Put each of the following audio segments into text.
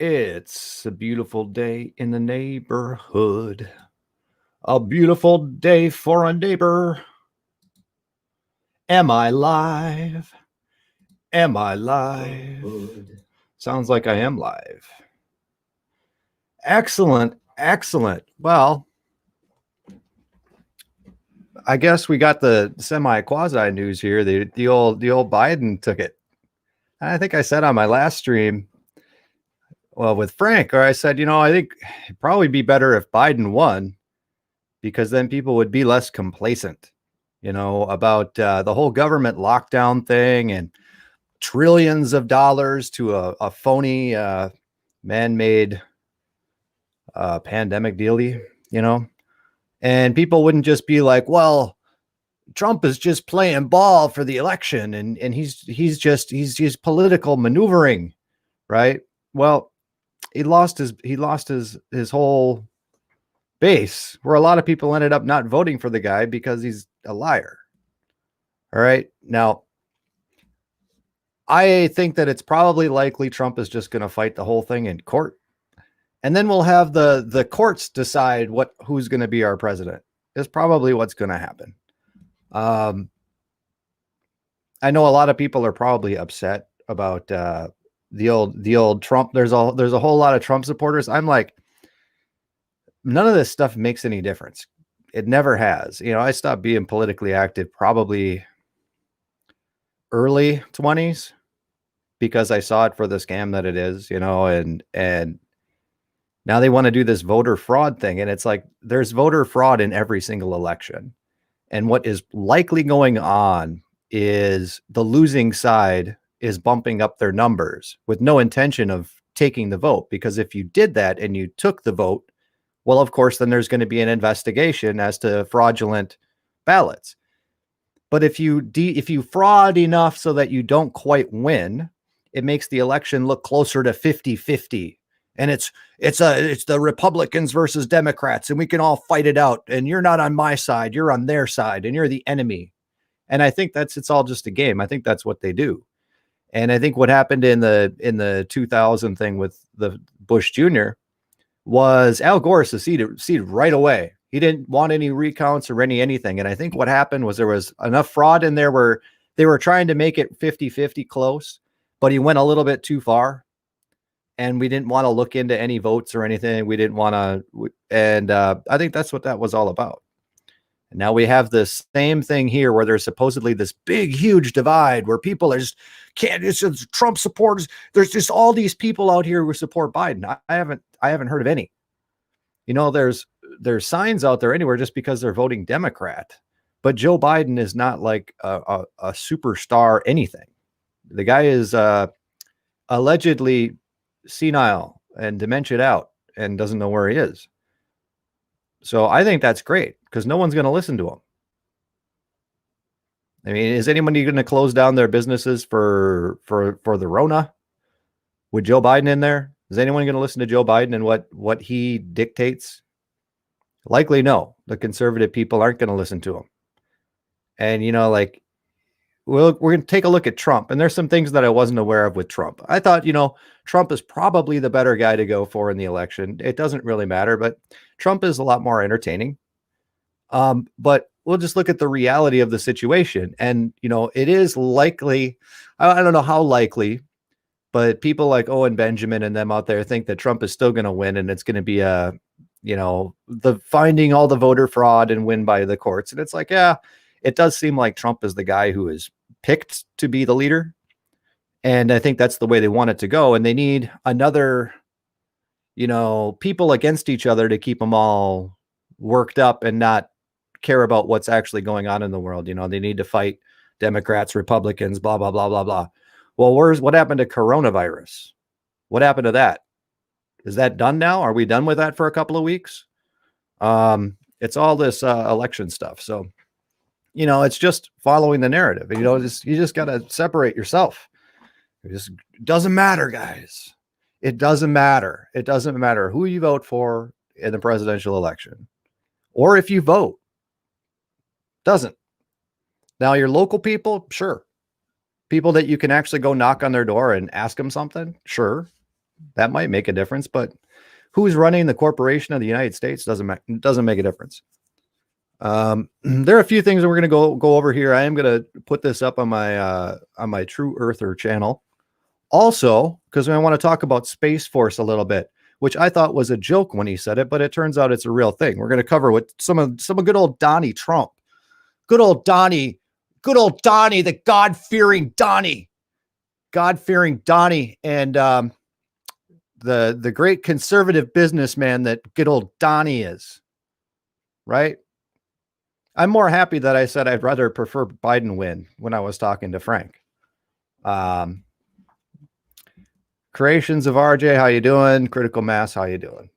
It's a beautiful day in the neighborhood. A beautiful day for a neighbor. Am I live? Am I live? Sounds like I am live. Excellent, excellent. Well, I guess we got the semi quasi news here. The old Biden took it. I think I said on my last stream, well, with Frank, or I said, I think it'd probably be better if Biden won because then people would be less complacent, about the whole government lockdown thing and trillions of dollars to a phony man-made pandemic dealie, and people wouldn't just be like, well, Trump is just playing ball for the election and he's political maneuvering, right? Well, he lost his whole base, where a lot of people ended up not voting for the guy because he's a liar. All right. Now, I think that it's probably likely Trump is just going to fight the whole thing in court. And then we'll have the courts decide who's going to be our president. Is probably what's going to happen. I know a lot of people are probably upset about the old Trump. There's a whole lot of Trump supporters. I'm like, none of this stuff makes any difference. It never has. I stopped being politically active probably early 20s because I saw it for the scam that it is, and now they want to do this voter fraud thing. And it's like, there's voter fraud in every single election. And what is likely going on is the losing side is bumping up their numbers with no intention of taking the vote. Because if you did that and you took the vote, well, of course, then there's going to be an investigation as to fraudulent ballots. But if you fraud enough so that you don't quite win, it makes the election look closer to 50-50. And it's the Republicans versus Democrats, and we can all fight it out. And you're not on my side, you're on their side, and you're the enemy. And I think it's all just a game. I think that's what they do. And I think what happened in the 2000 thing with the Bush Jr. was Al Gore seceded right away. He didn't want any recounts or anything. And I think what happened was there was enough fraud in there where they were trying to make it 50-50 close, but he went a little bit too far. And we didn't want to look into any votes or anything. We didn't want to. And I think that's what that was all about. And now we have this same thing here where there's supposedly this big, huge divide where people are just it's Trump supporters. There's just all these people out here who support Biden. I haven't heard of any. There's signs out there anywhere just because they're voting Democrat. But Joe Biden is not like a superstar anything. The guy is allegedly senile and dementia out and doesn't know where he is. So I think that's great because no one's going to listen to him. I mean, is anybody going to close down their businesses for the Rona with Joe Biden in there? Is anyone going to listen to Joe Biden and what he dictates? Likely no. The conservative people aren't going to listen to him. And we're going to take a look at Trump. And there's some things that I wasn't aware of with Trump. I thought, Trump is probably the better guy to go for in the election. It doesn't really matter, but Trump is a lot more entertaining. But we'll just look at the reality of the situation. And, it is likely, I don't know how likely, but people like Owen Benjamin and them out there think that Trump is still going to win. And it's going to be the finding all the voter fraud and win by the courts. And it's like, yeah, it does seem like Trump is the guy who is picked to be the leader. And I think that's the way they want it to go. And they need another, people against each other to keep them all worked up and not care about what's actually going on in the world. They need to fight Democrats, Republicans, blah, blah, blah, blah, blah. Well, what happened to coronavirus? What happened to that? Is that done now? Are we done with that for a couple of weeks? It's all this election stuff. So, it's just following the narrative. You just got to separate yourself. It just doesn't matter, guys. It doesn't matter. It doesn't matter who you vote for in the presidential election or if you vote. Doesn't. Now, your local people, sure. People that you can actually go knock on their door and ask them something, sure. That might make a difference, but who's running the corporation of the United States doesn't make a difference. There are a few things that we're going to go over here. I am going to put this up on my True Earther channel. Also, because I want to talk about Space Force a little bit, which I thought was a joke when he said it, but it turns out it's a real thing. We're going to cover what some of good old Donnie Trump, good old Donnie, the God-fearing Donnie, and the great conservative businessman that good old Donnie is, right? I'm more happy that I said I'd rather prefer Biden win when I was talking to Frank. Creations of RJ, how you doing? Critical Mass, how you doing?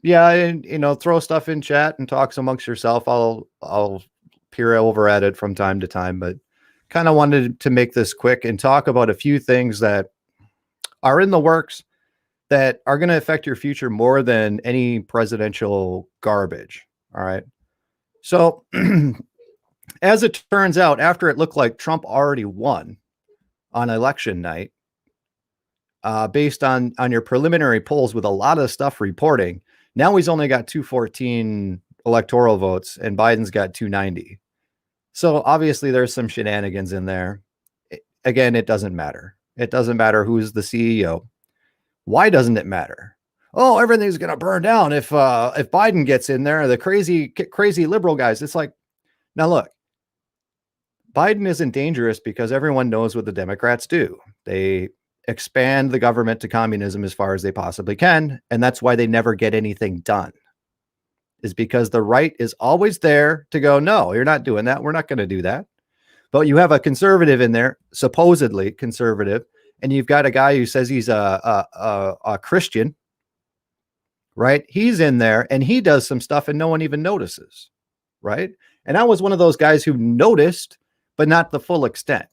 Yeah, and throw stuff in chat and talks amongst yourself. I'll peer over at it from time to time, but kind of wanted to make this quick and talk about a few things that are in the works that are going to affect your future more than any presidential garbage. All right. So as it turns out, after it looked like Trump already won on election night, based on your preliminary polls with a lot of stuff reporting, now he's only got 214 electoral votes and Biden's got 290. So obviously there's some shenanigans in there. Again, it doesn't matter. It doesn't matter who's the CEO. Why doesn't it matter? Oh, everything's going to burn down if Biden gets in there, the crazy liberal guys. It's like, now look, Biden isn't dangerous because everyone knows what the Democrats do. They expand the government to communism as far as they possibly can. And that's why they never get anything done, is because the right is always there to go, no, you're not doing that. We're not going to do that. But you have a conservative in there, supposedly conservative, and you've got a guy who says he's a Christian, right? He's in there and he does some stuff and no one even notices, right? And I was one of those guys who noticed, but not the full extent.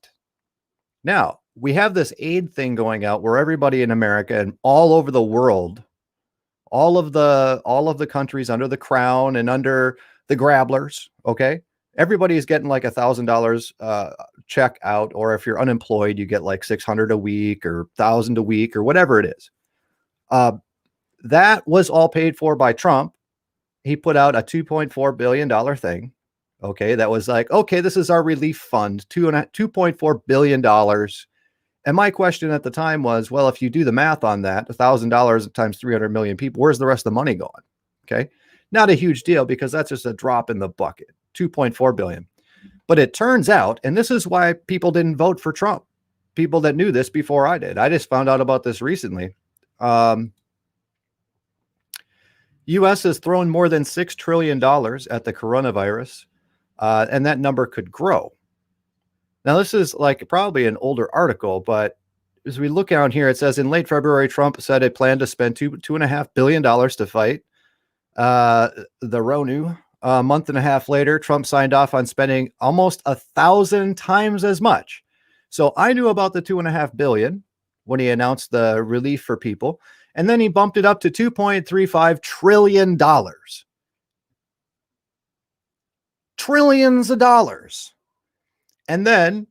Now, we have this aid thing going out where everybody in America and all over the world, all of the countries under the crown and under the grabblers, okay? Everybody is getting like $1,000 check out, or if you're unemployed, you get like $600 a week or $1,000 a week or whatever it is. That was all paid for by Trump. He put out a $2.4 billion thing. Okay, that was like, okay, this is our relief fund, $2.4 billion. And my question at the time was, well, if you do the math on that, $1,000 times 300 million people, where's the rest of the money going? Okay, not a huge deal because that's just a drop in the bucket, 2.4 billion. But it turns out, and this is why people didn't vote for Trump, people that knew this before I did. I just found out about this recently. U.S. has thrown more than $6 trillion at the coronavirus, and that number could grow. Now, this is like probably an older article, but as we look down here, it says in late February, Trump said it planned to spend $2.5 billion to fight the RONU. A month and a half later, Trump signed off on spending almost 1,000 times as much. So I knew about the $2.5 billion when he announced the relief for people, and then he bumped it up to $2.35 trillion. Trillions of dollars. And then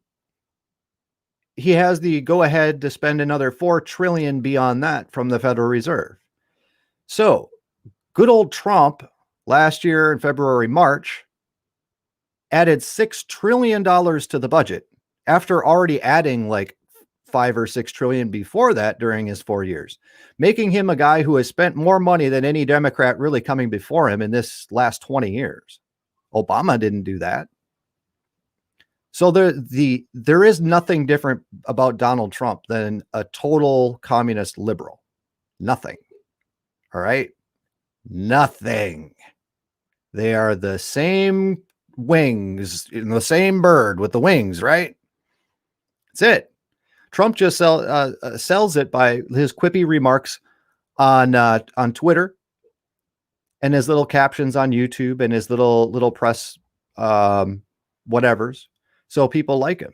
he has the go ahead to spend another $4 trillion beyond that from the Federal Reserve. So good old Trump last year in February, March, added $6 trillion to the budget after already adding like 5 or 6 trillion before that during his 4 years, making him a guy who has spent more money than any Democrat really coming before him in this last 20 years. Obama didn't do that. So there is nothing different about Donald Trump than a total communist liberal. Nothing. All right. Nothing. They are the same wings, the same bird with the wings, right? That's it. Trump just sells it by his quippy remarks on Twitter and his little captions on YouTube and his little press whatevers. So people like him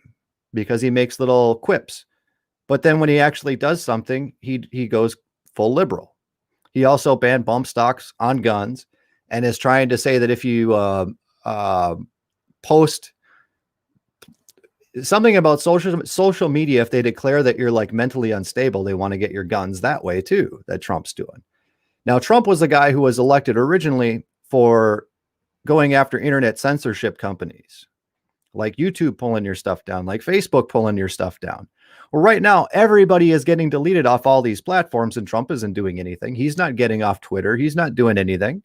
because he makes little quips. But then when he actually does something, he goes full liberal. He also banned bump stocks on guns and is trying to say that if you post something about social media. If they declare that you're like mentally unstable, they want to get your guns that way too, that Trump's doing. Now, Trump was the guy who was elected originally for going after internet censorship companies, like YouTube pulling your stuff down, like Facebook pulling your stuff down. Well, right now, everybody is getting deleted off all these platforms, and Trump isn't doing anything. He's not getting off Twitter. He's not doing anything.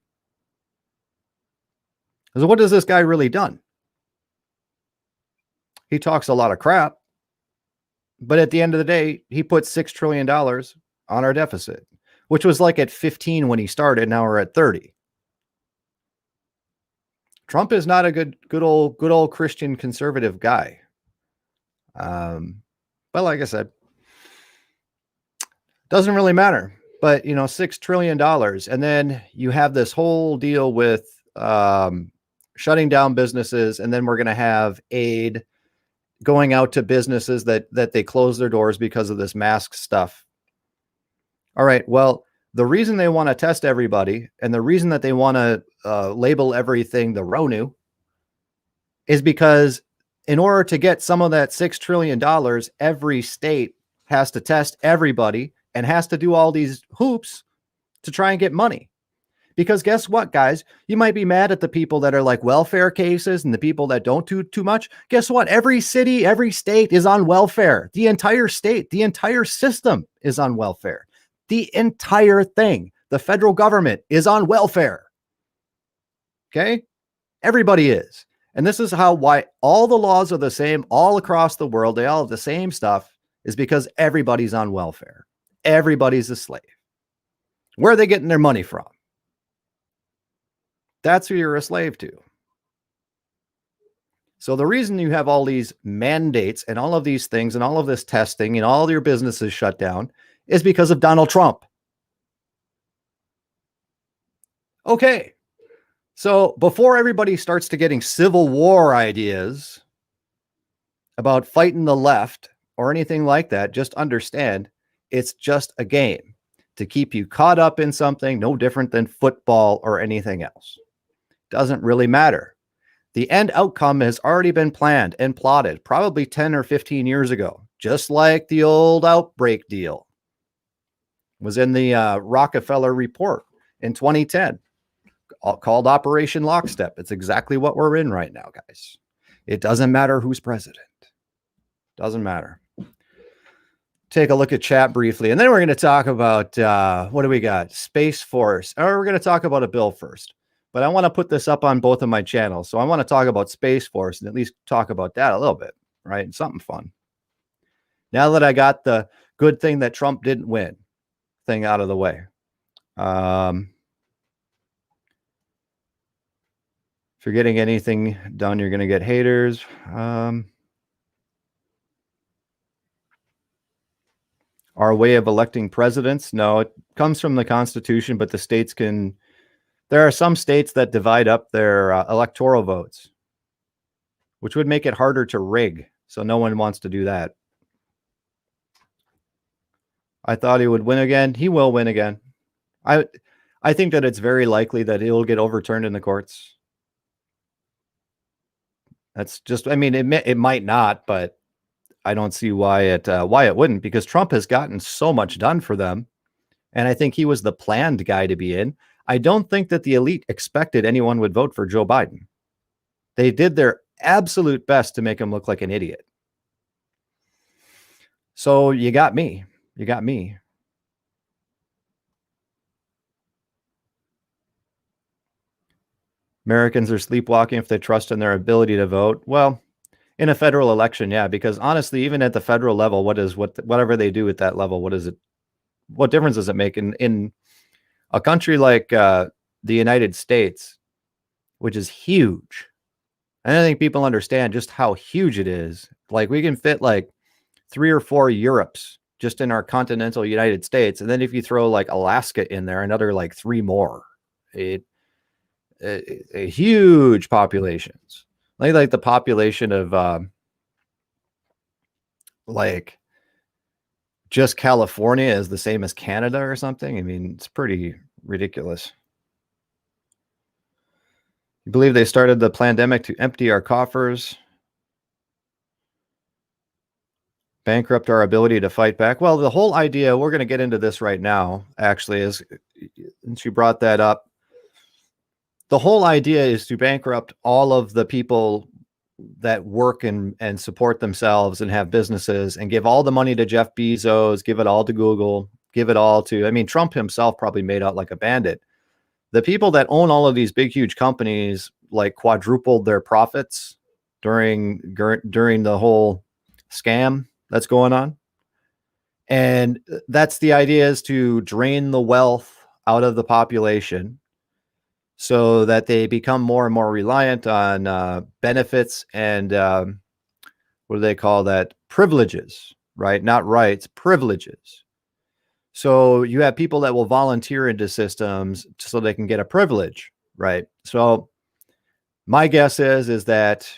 So what has this guy really done? He talks a lot of crap, but at the end of the day, he put $6 trillion on our deficit, which was like at 15 when he started. Now we're at 30. Trump is not a good old Christian conservative guy. But like I said, doesn't really matter. But you know, $6 trillion, and then you have this whole deal with shutting down businesses, and then we're going to have aid going out to businesses that they close their doors because of this mask stuff. All right, well, the reason they want to test everybody and the reason that they want to label everything the RONU is because in order to get some of that $6 trillion, every state has to test everybody and has to do all these hoops to try and get money. Because guess what, guys? You might be mad at the people that are like welfare cases and the people that don't do too much. Guess what? Every city, every state is on welfare. The entire state, the entire system is on welfare. The entire thing, the federal government is on welfare. Okay? Everybody is. And this is why all the laws are the same all across the world. They all have the same stuff, is because everybody's on welfare. Everybody's a slave. Where are they getting their money from? That's who you're a slave to. So the reason you have all these mandates and all of these things and all of this testing and all your businesses shut down is because of Donald Trump. Okay. So before everybody starts to getting civil war ideas about fighting the left or anything like that, just understand it's just a game to keep you caught up in something no different than football or anything else. Doesn't really matter. The end outcome has already been planned and plotted probably 10 or 15 years ago, just like the old outbreak deal was in the Rockefeller report in 2010. Called Operation Lockstep. It's exactly what we're in right now, guys. It doesn't matter who's president. Doesn't matter. Take a look at chat briefly, and then we're going to talk about what do we got? Space Force. Or we're going to talk about a bill first. But I want to put this up on both of my channels. So I want to talk about Space Force and at least talk about that a little bit, right? Something fun. Now that I got the good thing that Trump didn't win thing out of the way. If you're getting anything done, you're going to get haters. Our way of electing presidents? No, it comes from the Constitution, but the states can... There are some states that divide up their electoral votes, which would make it harder to rig. So no one wants to do that. I thought he would win again. He will win again. I think that it's very likely that he'll get overturned in the courts. That's just, I mean, it might not, but I don't see why it wouldn't, because Trump has gotten so much done for them. And I think he was the planned guy to be in. I don't think that the elite expected anyone would vote for Joe Biden. They did their absolute best to make him look like an idiot. So you got me. You got me. Americans are sleepwalking if they trust in their ability to vote. Well, in a federal election, yeah, because honestly, even at the federal level, whatever they do at that level, what difference does it make in a country like the United States, which is huge? And I think people understand just how huge it is. Like, we can fit like 3 or 4 Europes just in our continental United States. And then if you throw like Alaska in there, another like 3 more. A huge populations. Like the population of like just California is the same as Canada or something. I mean, it's pretty ridiculous. You believe they started the pandemic to empty our coffers? Bankrupt our ability to fight back. Well, the whole idea, we're going to get into this right now, actually, is, since you brought that up, the whole idea is to bankrupt all of the people that work and support themselves and have businesses, and give all the money to Jeff Bezos, give it all to Google, give it all to, I mean, Trump himself probably made out like a bandit. The people that own all of these big, huge companies, like, quadrupled their profits during the whole scam that's going on. And that's the idea, is to drain the wealth out of the population so that they become more and more reliant on benefits and what do they call that? Privileges, right? Not rights, privileges. So you have people that will volunteer into systems so they can get a privilege, right? So my guess is that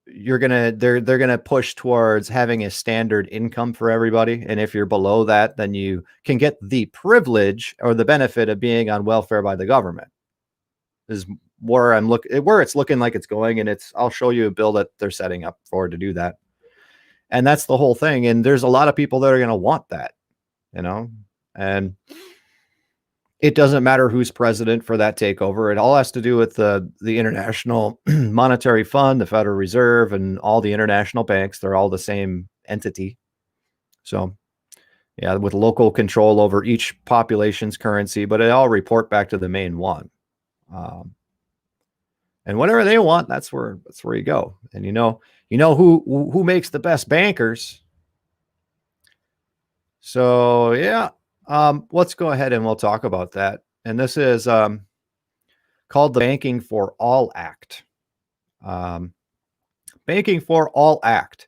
they're gonna push towards having a standard income for everybody, and if you're below that, then you can get the privilege or the benefit of being on welfare by the government. Is where it's looking like it's going, and I'll show you a bill that they're setting up for to do that, and that's the whole thing. And there's a lot of people that are going to want that, and it doesn't matter who's president for that takeover. It all has to do with the International Monetary Fund, the Federal Reserve, and all the international banks. They're all the same entity. So, yeah, with local control over each population's currency, but it all report back to the main one. And whatever they want, that's where you go. And you know who makes the best bankers. So yeah, let's go ahead and we'll talk about that. And this is called the Banking for All Act. Banking for All Act.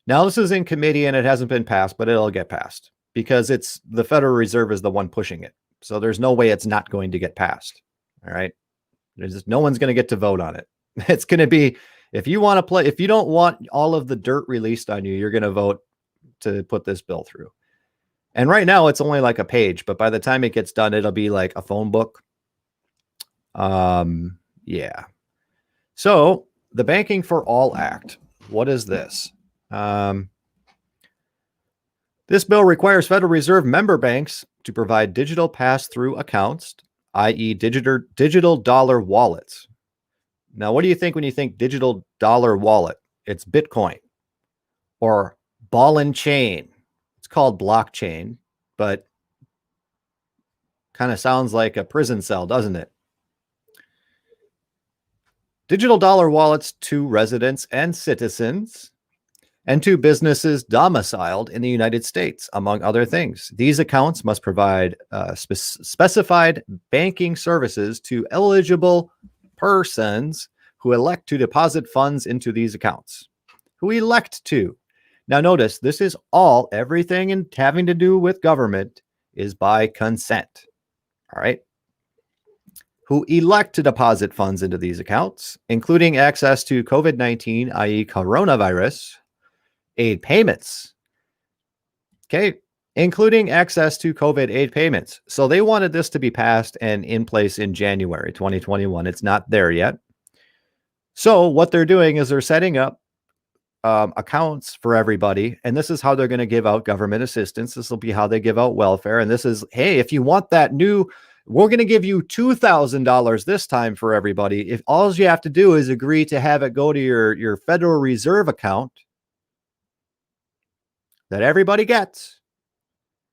Now this is in committee and it hasn't been passed, but it'll get passed because it's the Federal Reserve is the one pushing it. So there's no way it's not going to get passed. All right. No one's going to get to vote on it. It's going to be, if you don't want all of the dirt released on you, you're going to vote to put this bill through. And right now it's only like a page, but by the time it gets done, it'll be like a phone book. Yeah. So the Banking for All Act, what is this? This bill requires Federal Reserve member banks to provide digital pass-through accounts, i.e. digital dollar wallets. Now, what do you think when you think digital dollar wallet? It's Bitcoin or ball and chain. It's called blockchain, but kind of sounds like a prison cell, doesn't it? Digital dollar wallets to residents and citizens and to businesses domiciled in the United States, among other things. These accounts must provide specified banking services to eligible persons who elect to deposit funds into these accounts. Who elect to. Now notice, this is everything having to do with government is by consent. All right. Who elect to deposit funds into these accounts, including access to COVID-19, i.e. coronavirus, aid payments. Okay. Including access to COVID aid payments. So they wanted this to be passed and in place in January 2021. It's not there yet. So what they're doing is they're setting up accounts for everybody. And this is how they're going to give out government assistance. This will be how they give out welfare. And this is, hey, if you want that we're going to give you $2,000 this time for everybody. If all you have to do is agree to have it go to your Federal Reserve account that everybody gets,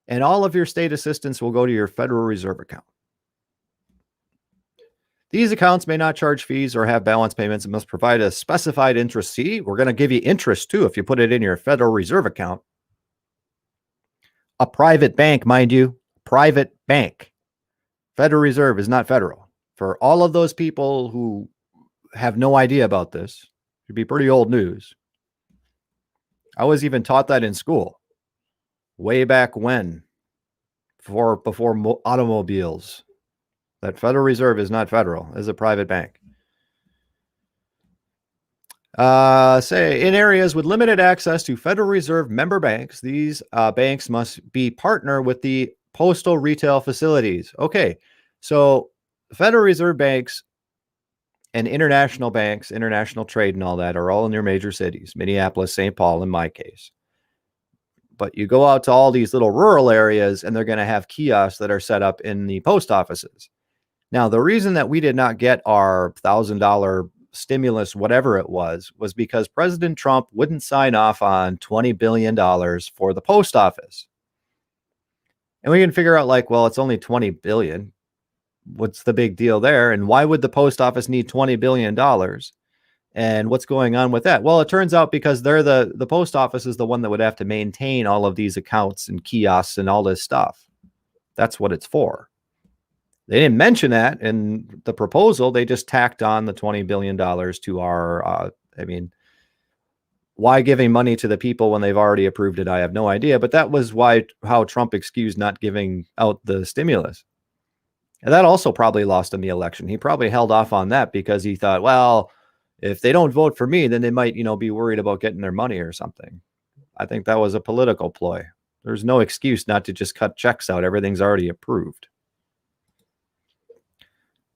and all of your state assistance will go to your Federal Reserve account. These accounts may not charge fees or have balance payments and must provide a specified interest. See, we're going to give you interest too if you put it in your Federal Reserve account. A private bank, mind you, private bank. Federal Reserve is not federal. For all of those people who have no idea about this, it should be pretty old news. I was even taught that in school way back when, before automobiles, that Federal Reserve is not federal, is a private bank. Say in areas with limited access to Federal Reserve member banks, these banks must be partner with the postal retail facilities. Okay, so Federal Reserve banks and international banks, international trade and all that are all in your major cities, Minneapolis, St. Paul in my case. But you go out to all these little rural areas and they're going to have kiosks that are set up in the post offices. Now, the reason that we did not get our $1,000 stimulus, whatever it was because President Trump wouldn't sign off on $20 billion for the post office. And we can figure out like, well, it's only 20 billion. What's the big deal there? And why would the post office need $20 billion? And what's going on with that? Well, it turns out because they're the post office is the one that would have to maintain all of these accounts and kiosks and all this stuff. That's what it's for. They didn't mention that in the proposal. They just tacked on the $20 billion to our, why giving money to the people when they've already approved it? I have no idea. But that was how Trump excused not giving out the stimulus. And that also probably lost him the election. He probably held off on that because he thought, well, if they don't vote for me, then they might, be worried about getting their money or something. I think that was a political ploy. There's no excuse not to just cut checks out. Everything's already approved.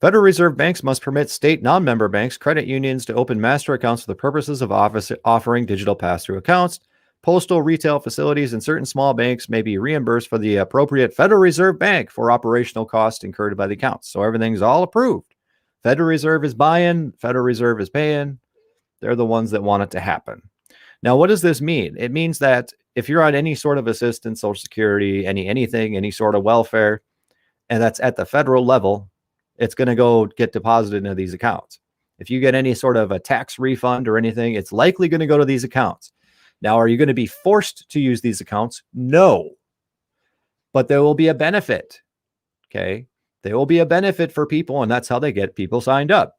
Federal Reserve banks must permit state non-member banks, credit unions to open master accounts for the purposes of offering digital pass-through accounts. Postal retail facilities and certain small banks may be reimbursed for the appropriate Federal Reserve Bank for operational costs incurred by the accounts. So everything's all approved. Federal Reserve is buying, Federal Reserve is paying. They're the ones that want it to happen. Now, what does this mean? It means that if you're on any sort of assistance, Social Security, any sort of welfare, and that's at the federal level, it's going to go get deposited into these accounts. If you get any sort of a tax refund or anything, it's likely going to go to these accounts. Now, are you going to be forced to use these accounts? No. But there will be a benefit. Okay. There will be a benefit for people, and that's how they get people signed up.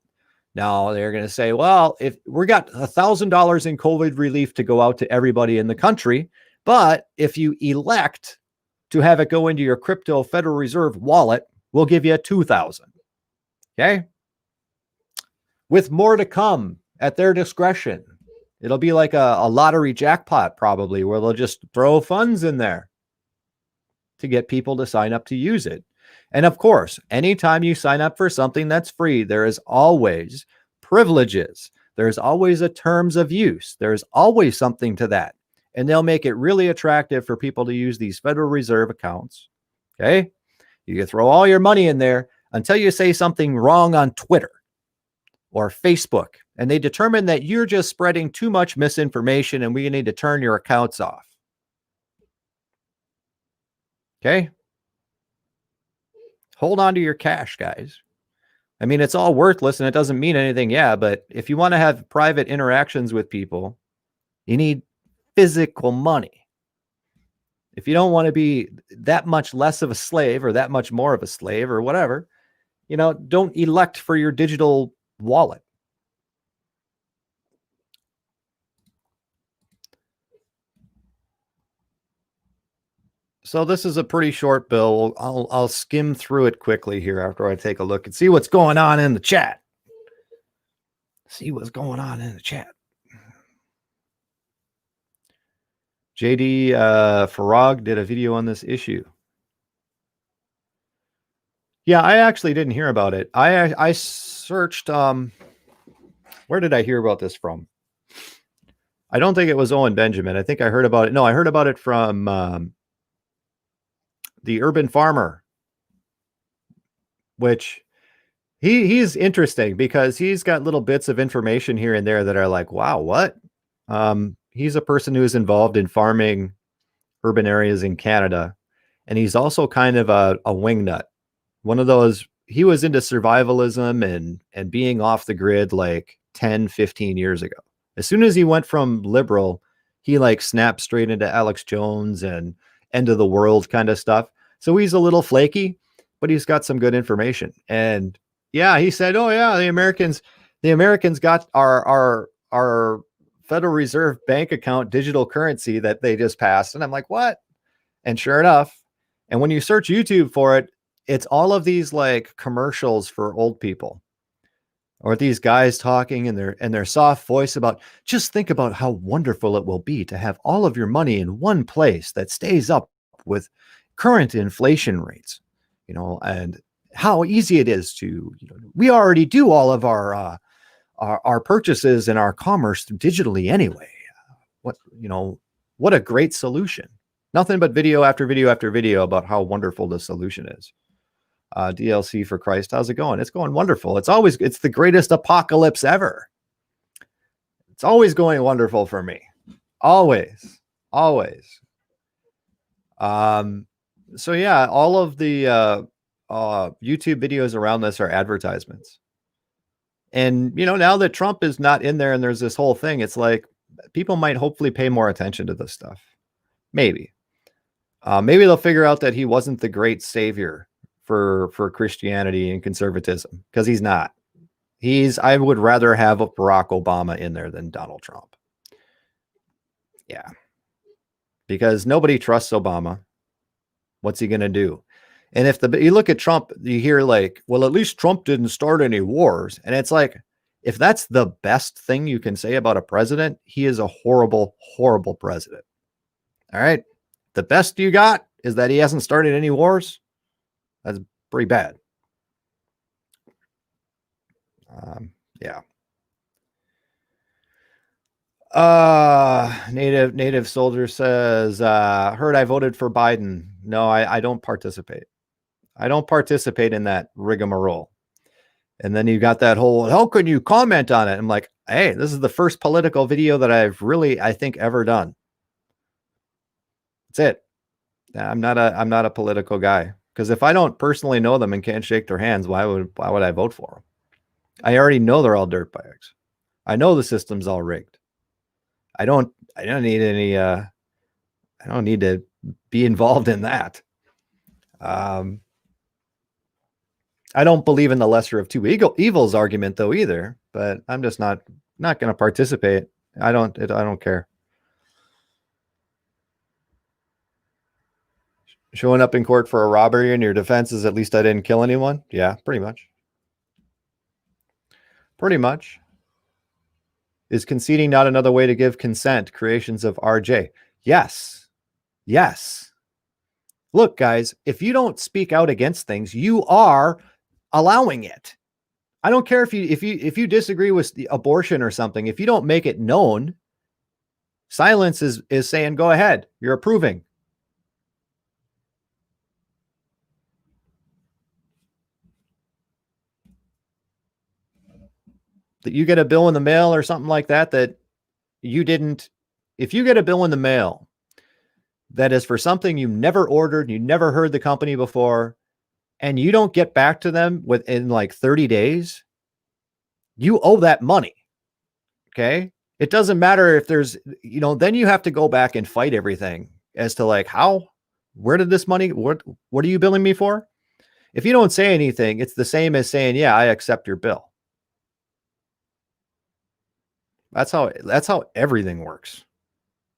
Now, they're going to say, well, if we got $1,000 in COVID relief to go out to everybody in the country, but if you elect to have it go into your crypto Federal Reserve wallet, we'll give you $2,000. Okay. With more to come at their discretion. It'll be like a lottery jackpot, probably, where they'll just throw funds in there to get people to sign up to use it. And of course, anytime you sign up for something that's free, there is always privileges. There's always a terms of use. There's always something to that. And they'll make it really attractive for people to use these Federal Reserve accounts. Okay. You can throw all your money in there until you say something wrong on Twitter or Facebook, and they determine that you're just spreading too much misinformation and we need to turn your accounts off. Okay? Hold on to your cash, guys. I mean, it's all worthless and it doesn't mean anything. Yeah, but if you want to have private interactions with people, you need physical money. If you don't want to be that much less of a slave or that much more of a slave or whatever, don't elect for your digital wallet. So this is a pretty short bill. I'll skim through it quickly here after I take a look and see what's going on in the chat. JD Farag did a video on this issue. Yeah, I actually didn't hear about it. I searched, where did I hear about this from? I don't think it was Owen Benjamin. I think I heard about it. No, I heard about it from the Urban Farmer, which he's interesting because he's got little bits of information here and there that are like, wow, what? He's a person who is involved in farming urban areas in Canada. And he's also kind of a wingnut. One of those, he was into survivalism and being off the grid like 10, 15 years ago. As soon as he went from liberal, he like snapped straight into Alex Jones and end of the world kind of stuff. So he's a little flaky, but he's got some good information. And yeah, he said, oh yeah, the Americans got our Federal Reserve bank account digital currency that they just passed. And I'm like, what? And sure enough, and when you search YouTube for it, it's all of these like commercials for old people, or these guys talking in their soft voice about, just think about how wonderful it will be to have all of your money in one place that stays up with current inflation rates, and how easy it is to, we already do all of our purchases and our commerce digitally anyway. What a great solution. Nothing but video after video after video about how wonderful the solution is. DLC for Christ, how's it going? It's going wonderful. It's the greatest apocalypse ever. It's always going wonderful for me. Always. So yeah, all of the YouTube videos around this are advertisements. And, now that Trump is not in there and there's this whole thing, it's like people might hopefully pay more attention to this stuff. Maybe. Maybe they'll figure out that he wasn't the great savior for Christianity and conservatism, because he's not. I would rather have Barack Obama in there than Donald Trump. Yeah. Because nobody trusts Obama. What's he going to do? And if you look at Trump, you hear like, well, at least Trump didn't start any wars. And it's like, if that's the best thing you can say about a president, he is a horrible, horrible president. All right. The best you got is that he hasn't started any wars. That's pretty bad. Yeah. Native Soldier says, heard I voted for Biden. No, I don't participate. I don't participate in that rigmarole. And then you got that whole, how can you comment on it? I'm like, hey, this is the first political video that I've really, I think, ever done. That's it. I'm not a political guy, because if I don't personally know them and can't shake their hands, why would I vote for them? I already know they're all dirtbags. I know the system's all rigged. I don't need any, I don't need to be involved in that. I don't believe in the lesser of two evils argument though either, but I'm just not going to participate. I don't care. Showing up in court for a robbery and your defense is at least I didn't kill anyone. Yeah, pretty much. Pretty much. Is conceding not another way to give consent? Creations of RJ. Yes. Yes. Look, guys, if you don't speak out against things, you are allowing it. I don't care if you disagree with the abortion or something. If you don't make it known, silence is saying, go ahead. You're approving. That you get a bill in the mail or something like that you didn't, if you get a bill in the mail that is for something you never ordered, you never heard the company before, and you don't get back to them within like 30 days, you owe that money. Okay. It doesn't matter if there's, then you have to go back and fight everything as to like, where did this money, what are you billing me for? If you don't say anything, it's the same as saying, yeah, I accept your bill. That's how everything works.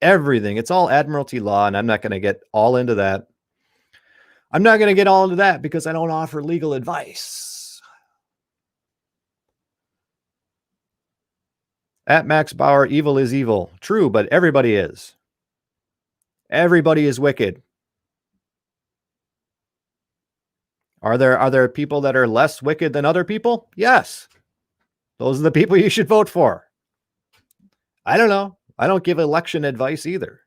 Everything. It's all Admiralty law, and I'm not going to get all into that. I'm not going to get all into that because I don't offer legal advice. At Max Bauer, evil is evil. True, but everybody is. Everybody is wicked. Are there people that are less wicked than other people? Yes. Those are the people you should vote for. I don't know. I don't give election advice either.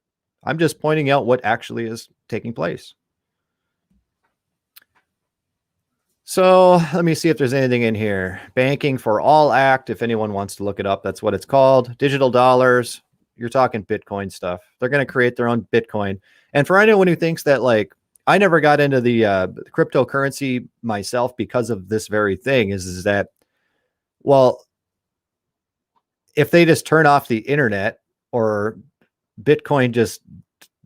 I'm just pointing out what actually is taking place. So let me see if there's anything in here. Banking for All Act, if anyone wants to look it up, that's what it's called. Digital dollars. You're talking Bitcoin stuff. They're going to create their own Bitcoin. And for anyone who thinks that, like, I never got into the cryptocurrency myself because of this very thing, is that, well, if they just turn off the internet or Bitcoin just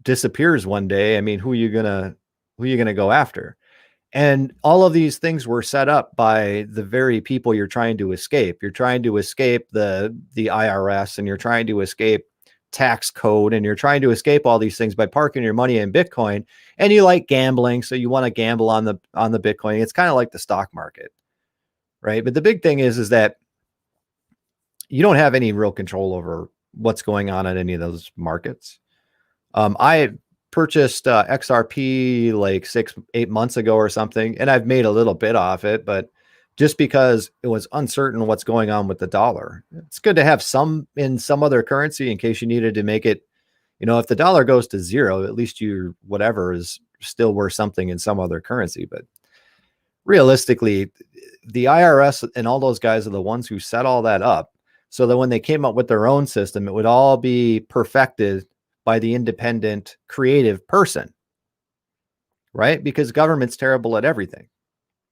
disappears one day, I mean, who are you gonna go after? And all of these things were set up by the very people you're trying to escape. You're trying to escape the IRS, and you're trying to escape tax code, and you're trying to escape all these things by parking your money in Bitcoin. And you like gambling, so you want to gamble on the Bitcoin. It's kind of like the stock market, right? But the big thing is that you don't have any real control over what's going on in any of those markets. I purchased XRP like 6-8 months ago or something, and I've made a little bit off it, but just because it was uncertain what's going on with the dollar, it's good to have some in some other currency in case you needed to make it, You know, if the dollar goes to zero, at least your whatever is still worth something in some other currency. But realistically, the IRS and all those guys are the ones who set all that up so that when they came up with their own system, it would all be perfected by the independent creative person, right? Because government's terrible at everything.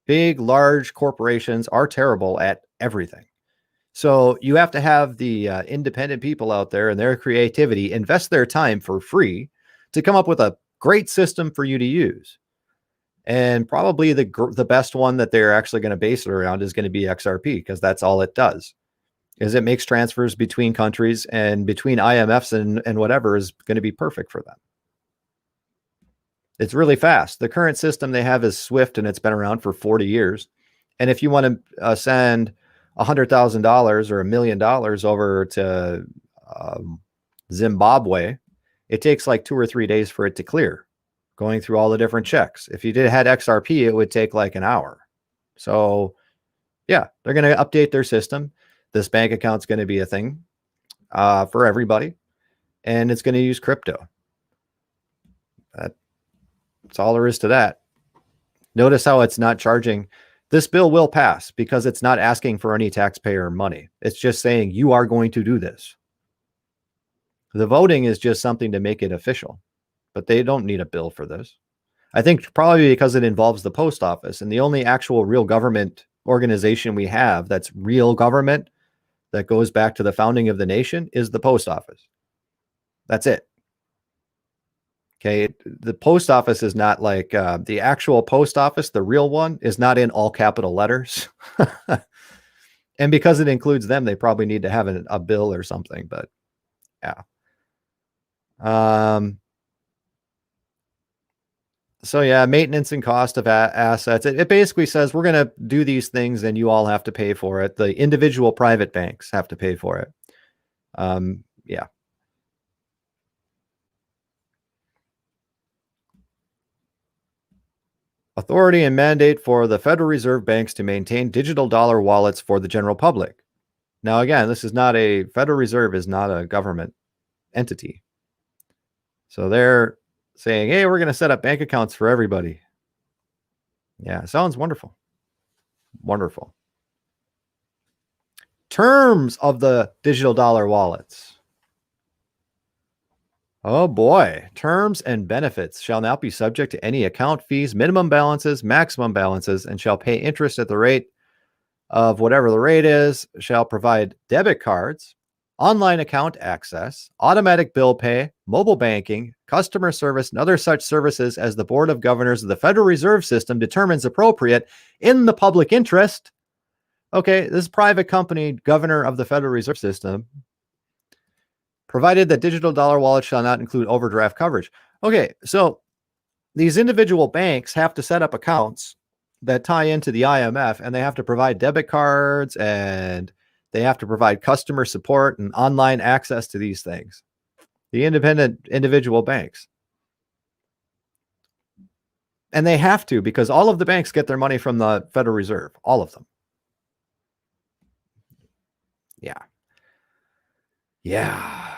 Big, large corporations are terrible at everything. So you have to have the independent people out there and their creativity invest their time for free to come up with a great system for you to use. And probably the best one that they're actually going to base it around is going to be XRP, because that's all it does, is it makes transfers between countries and between IMFs and whatever is going to be perfect for them. It's really fast. The current system they have is Swift, and it's been around for 40 years. And if you want to send $100,000 or $1 million over to Zimbabwe, it takes like 2 or 3 days for it to clear, going through all the different checks. If you had XRP, it would take like an hour. So yeah, they're going to update their system. This bank account's going to be a thing for everybody, and it's going to use crypto. That's all there is to that. Notice how it's not charging. This bill will pass because it's not asking for any taxpayer money. It's just saying you are going to do this. The voting is just something to make it official, but they don't need a bill for this. I think probably because it involves the post office, and the only actual real government organization we have that's real government that goes back to the founding of the nation is the post office. That's it. Okay, the post office is not like the actual post office. The real one is not in all capital letters. And because it includes them, they probably need to have a bill or something. But yeah. So yeah, maintenance and cost of assets. It basically says we're going to do these things and you all have to pay for it. The individual private banks have to pay for it. Yeah. Authority and mandate for the Federal Reserve banks to maintain digital dollar wallets for the general public. Now, again, this is not a Federal Reserve is not a government entity. So they're saying, hey, we're going to set up bank accounts for everybody. Yeah, sounds wonderful. Wonderful. Terms of the digital dollar wallets. Oh boy. Terms and benefits shall not be subject to any account fees, minimum balances, maximum balances, and shall pay interest at the rate of whatever the rate is, shall provide debit cards, online account access, automatic bill pay, mobile banking, customer service, and other such services as the Board of Governors of the Federal Reserve System determines appropriate in the public interest. Okay, this private company, governor of the Federal Reserve System, provided that digital dollar wallets shall not include overdraft coverage. Okay, so these individual banks have to set up accounts that tie into the IMF, and they have to provide debit cards, and they have to provide customer support and online access to these things. The independent individual banks. And they have to, because all of the banks get their money from the Federal Reserve, all of them. Yeah. Yeah.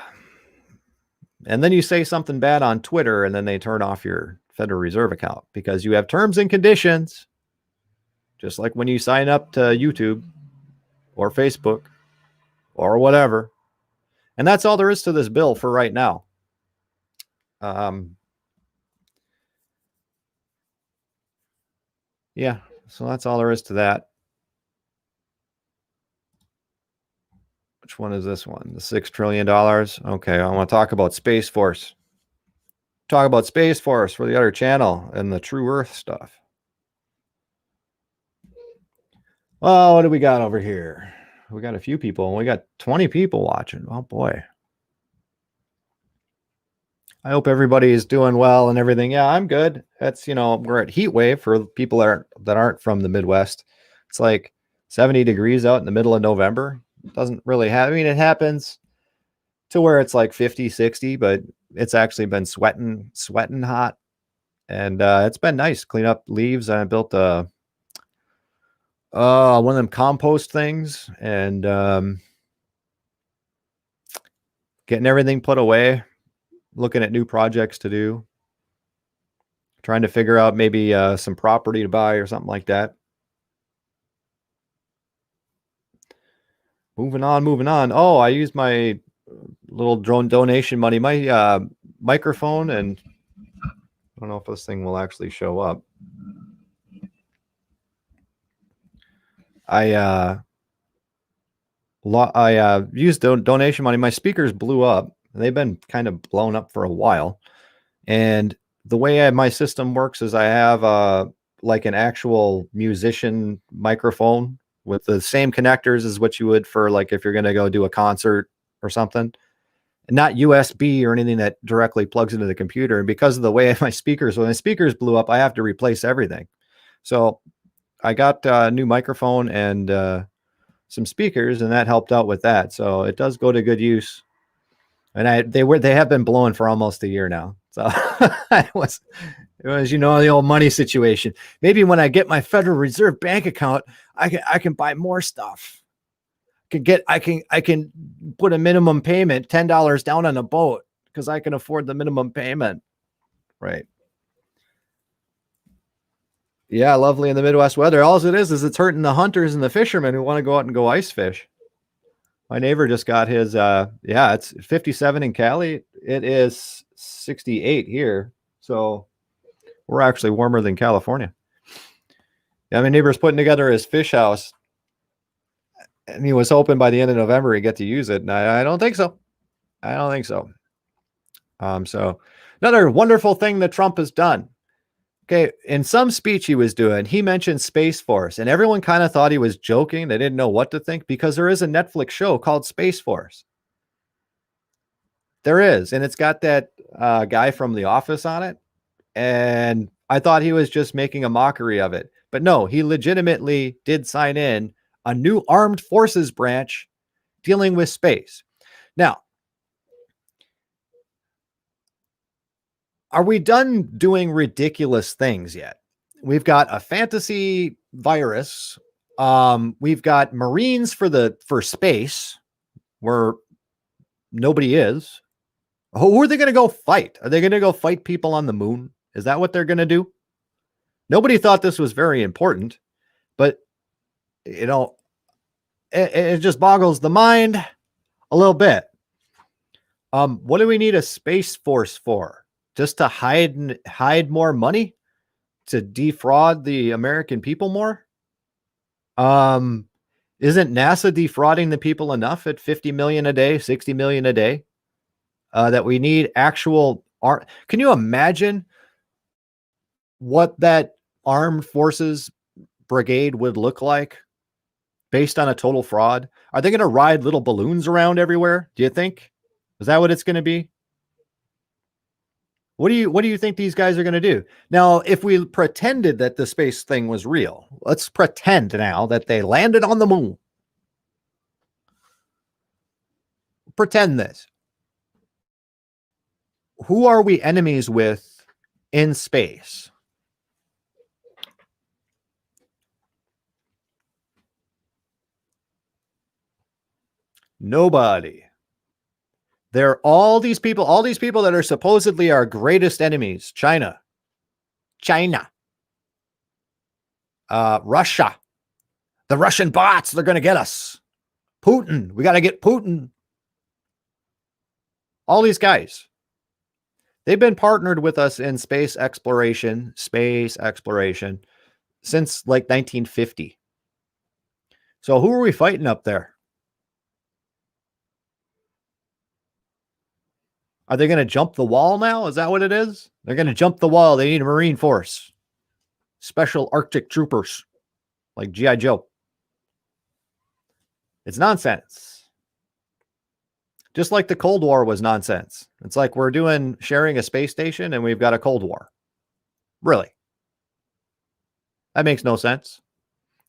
And then you say something bad on Twitter, and then they turn off your Federal Reserve account because you have terms and conditions, just like when you sign up to YouTube or Facebook or whatever. And that's all there is to this bill for right now. Yeah, so that's all there is to that. Which one is this one? The $6 trillion. Okay, I want to talk about Space Force. Talk about Space Force for the other channel and the True Earth stuff. Well, what do we got over here? We got a few people, and we got 20 people watching. Oh boy. I hope everybody is doing well and everything. Yeah, I'm good. That's, we're at heat wave for people that aren't from the Midwest. It's like 70 degrees out in the middle of November. It doesn't really have, it happens to where it's like 50, 60, but it's actually been sweating hot. And it's been nice. Clean up leaves. And I built one of them compost things, and getting everything put away. looking at new projects to do, trying to figure out maybe some property to buy or something like that. Moving on, moving on. Oh, I used my little drone donation money, my microphone, and I don't know if this thing will actually show up. I used donation money. My speakers blew up. They've been kind of blown up for a while. And the way my system works is I have like an actual musician microphone with the same connectors as what you would for like if you're going to go do a concert or something. Not USB or anything that directly plugs into the computer. And because of the way my speakers, when my speakers blew up, I have to replace everything. So I got a new microphone and some speakers, and that helped out with that. So it does go to good use. And they have been blowing for almost a year now. So it was, you know, the old money situation. Maybe when I get my Federal Reserve bank account, I can buy more stuff. I can put a minimum payment, $10 down on a boat because I can afford the minimum payment. Right. Yeah, lovely in the Midwest weather. All it is it's hurting the hunters and the fishermen who want to go out and go ice fish. My neighbor just got his it's 57 in Cali. It is 68 here. So we're actually warmer than California. Yeah, my neighbor's putting together his fish house. And he was hoping by the end of November he'd get to use it. And I don't think so. I don't think so. So another wonderful thing that Trump has done. Okay, in some speech he was doing, he mentioned Space Force, and everyone kind of thought he was joking. They didn't know what to think because there is a Netflix show called Space Force. There is, and it's got that guy from The Office on it, and I thought he was just making a mockery of it. But no, he legitimately did sign in a new armed forces branch dealing with space. Now, are we done doing ridiculous things yet? We've got a fantasy virus. We've got Marines for space where nobody is. Who are they going to go fight? Are they going to go fight people on the moon? Is that what they're going to do? Nobody thought this was very important, but you know, it just boggles the mind a little bit. What do we need a Space Force for? Just to hide more money? To defraud the American people more? Isn't NASA defrauding the people enough at 50 million a day, 60 million a day? That we need actual art. Can you imagine what that armed forces brigade would look like based on a total fraud? Are they going to ride little balloons around everywhere? Do you think? Is that what it's going to be? What do you think these guys are going to do? Now, if we pretended that the space thing was real, let's pretend now that they landed on the moon. Pretend this. Who are we enemies with in space? Nobody. They're all these people that are supposedly our greatest enemies. China, Russia, the Russian bots, they're going to get us. Putin, we got to get Putin. All these guys, they've been partnered with us in space exploration since like 1950. So who are we fighting up there? Are they going to jump the wall now? Is that what it is? They're going to jump the wall. They need a Marine Force. Special Arctic troopers like G.I. Joe. It's nonsense. Just like the Cold War was nonsense. It's like we're sharing a space station and we've got a Cold War. Really? That makes no sense.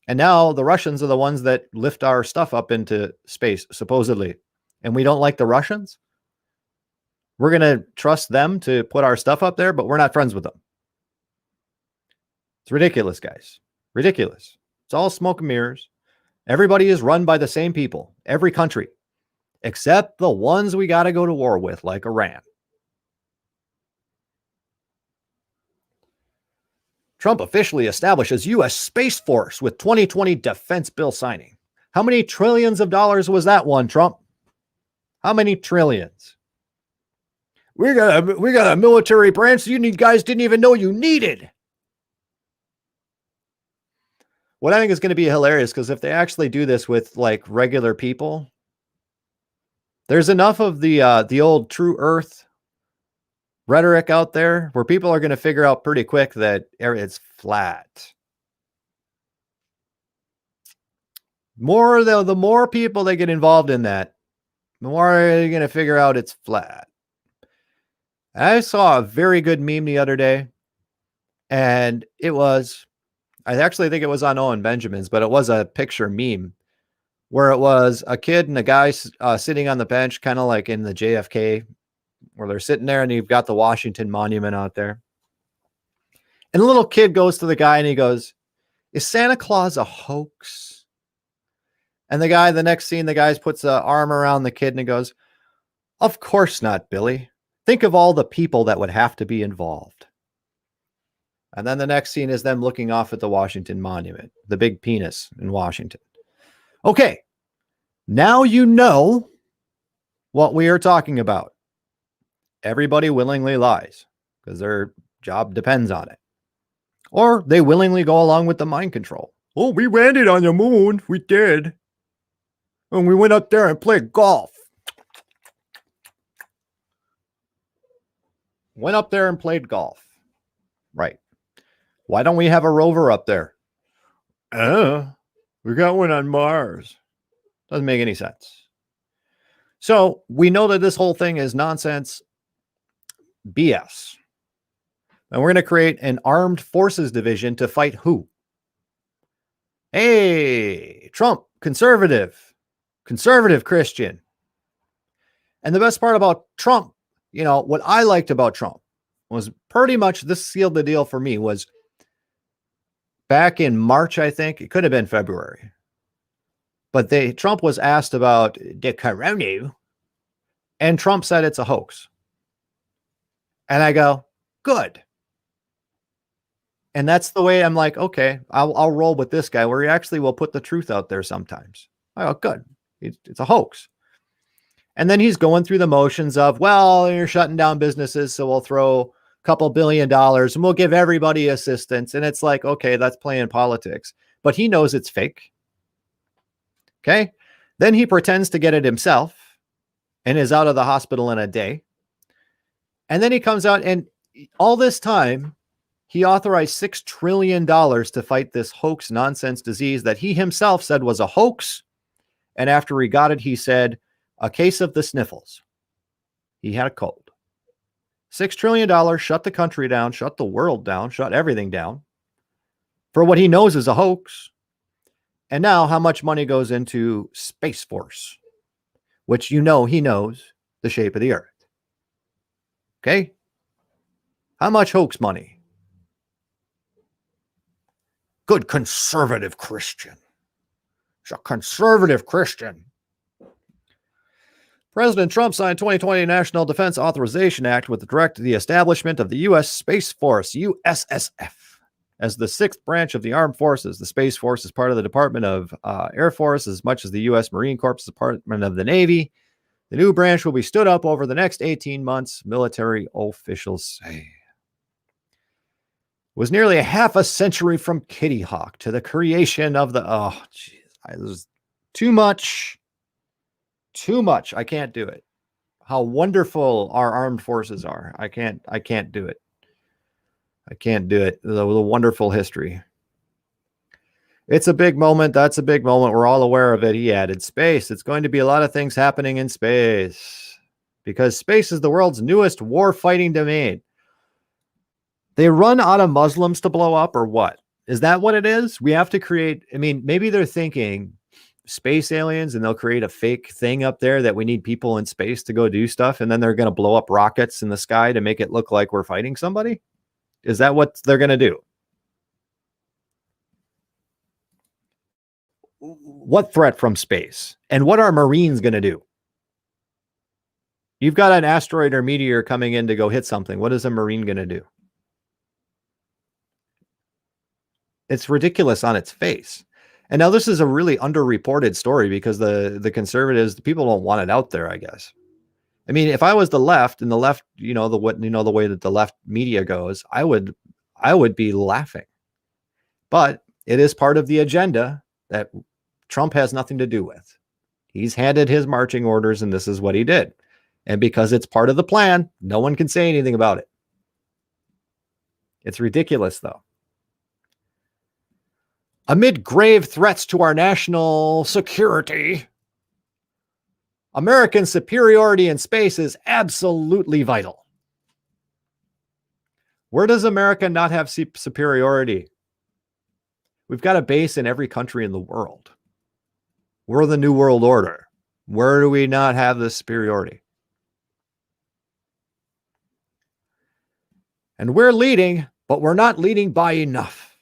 And now the Russians are the ones that lift our stuff up into space, supposedly. And we don't like the Russians? We're going to trust them to put our stuff up there, but we're not friends with them. It's ridiculous, guys. Ridiculous. It's all smoke and mirrors. Everybody is run by the same people, every country, except the ones we got to go to war with, like Iran. Trump officially establishes U.S. Space Force with 2020 defense bill signing. How many trillions of dollars was that one, Trump? How many trillions? We got a military branch you guys didn't even know you needed. What I think is going to be hilarious, because if they actually do this with like regular people, there's enough of the old true earth rhetoric out there where people are going to figure out pretty quick that it's flat. The more people that get involved in that, the more you're going to figure out it's flat. I saw a very good meme the other day, and I actually think it was on Owen Benjamin's, but it was a picture meme where it was a kid and a guy sitting on the bench, kind of like in the JFK, where they're sitting there and you've got the Washington Monument out there. And the little kid goes to the guy and he goes, "Is Santa Claus a hoax?" And the next scene, the guy puts an arm around the kid and he goes, "Of course not, Billy. Think of all the people that would have to be involved." And then the next scene is them looking off at the Washington Monument, the big penis in Washington. Okay, now you know what we are talking about. Everybody willingly lies because their job depends on it. Or they willingly go along with the mind control. "Oh, we landed on the moon. We did. And we went up there and played golf." Went up there and played golf. Right. Why don't we have a rover up there? We got one on Mars. Doesn't make any sense. So we know that this whole thing is nonsense, BS. And we're going to create an armed forces division to fight who? Hey, Trump, conservative Christian. And the best part about Trump, what I liked about Trump was pretty much this sealed the deal for me, was back in March, I think. It could have been February. But Trump was asked about the corona, and Trump said it's a hoax. And I go, good. And that's the way I'm like, okay, I'll roll with this guy, where he actually will put the truth out there sometimes. I go, good. It's a hoax. And then he's going through the motions of, well, you're shutting down businesses, so we'll throw a couple $1 billion and we'll give everybody assistance. And it's like, okay, that's playing politics. But he knows it's fake. Okay. Then he pretends to get it himself and is out of the hospital in a day. And then he comes out, and all this time, he authorized $6 trillion to fight this hoax nonsense disease that he himself said was a hoax. And after he got it, he said, a case of the sniffles. He had a cold. $6 trillion, shut the country down, shut the world down, shut everything down for what he knows is a hoax. And now how much money goes into Space Force, which he knows the shape of the earth. Okay? How much hoax money? Good conservative Christian. He's a conservative Christian. President Trump signed 2020 National Defense Authorization Act with the establishment of the U.S. Space Force, USSF, as the sixth branch of the armed forces. The Space Force is part of the Department of Air Force, as much as the U.S. Marine Corps Department of the Navy. The new branch will be stood up over the next 18 months, military officials say. It was nearly a half a century from Kitty Hawk to the creation of the... Oh, jeez. This is too much. Too much. I can't do it. How wonderful our armed forces are. I can't do it. I can't do it. The wonderful history. It's a big moment. That's a big moment. We're all aware of it. He added space. It's going to be a lot of things happening in space because space is the world's newest war-fighting domain. They run out of Muslims to blow up, or what? Is that what it is? We have to create... I mean, maybe they're thinking space aliens and they'll create a fake thing up there that we need people in space to go do stuff, and then they're going to blow up rockets in the sky to make it look like we're fighting somebody. Is that what they're going to do? What threat from space? And what are Marines going to do? You've got an asteroid or meteor coming in to go hit something. What is a Marine going to do? It's ridiculous on its face. And now this is a really underreported story because the conservatives, the people don't want it out there, I guess. I mean, if I was the left and the left, the way that the left media goes, I would be laughing. But it is part of the agenda that Trump has nothing to do with. He's handed his marching orders, and this is what he did. And because it's part of the plan, no one can say anything about it. It's ridiculous, though. Amid grave threats to our national security, American superiority in space is absolutely vital. Where does America not have superiority? We've got a base in every country in the world. We're the New World Order. Where do we not have this superiority? And we're leading, but we're not leading by enough.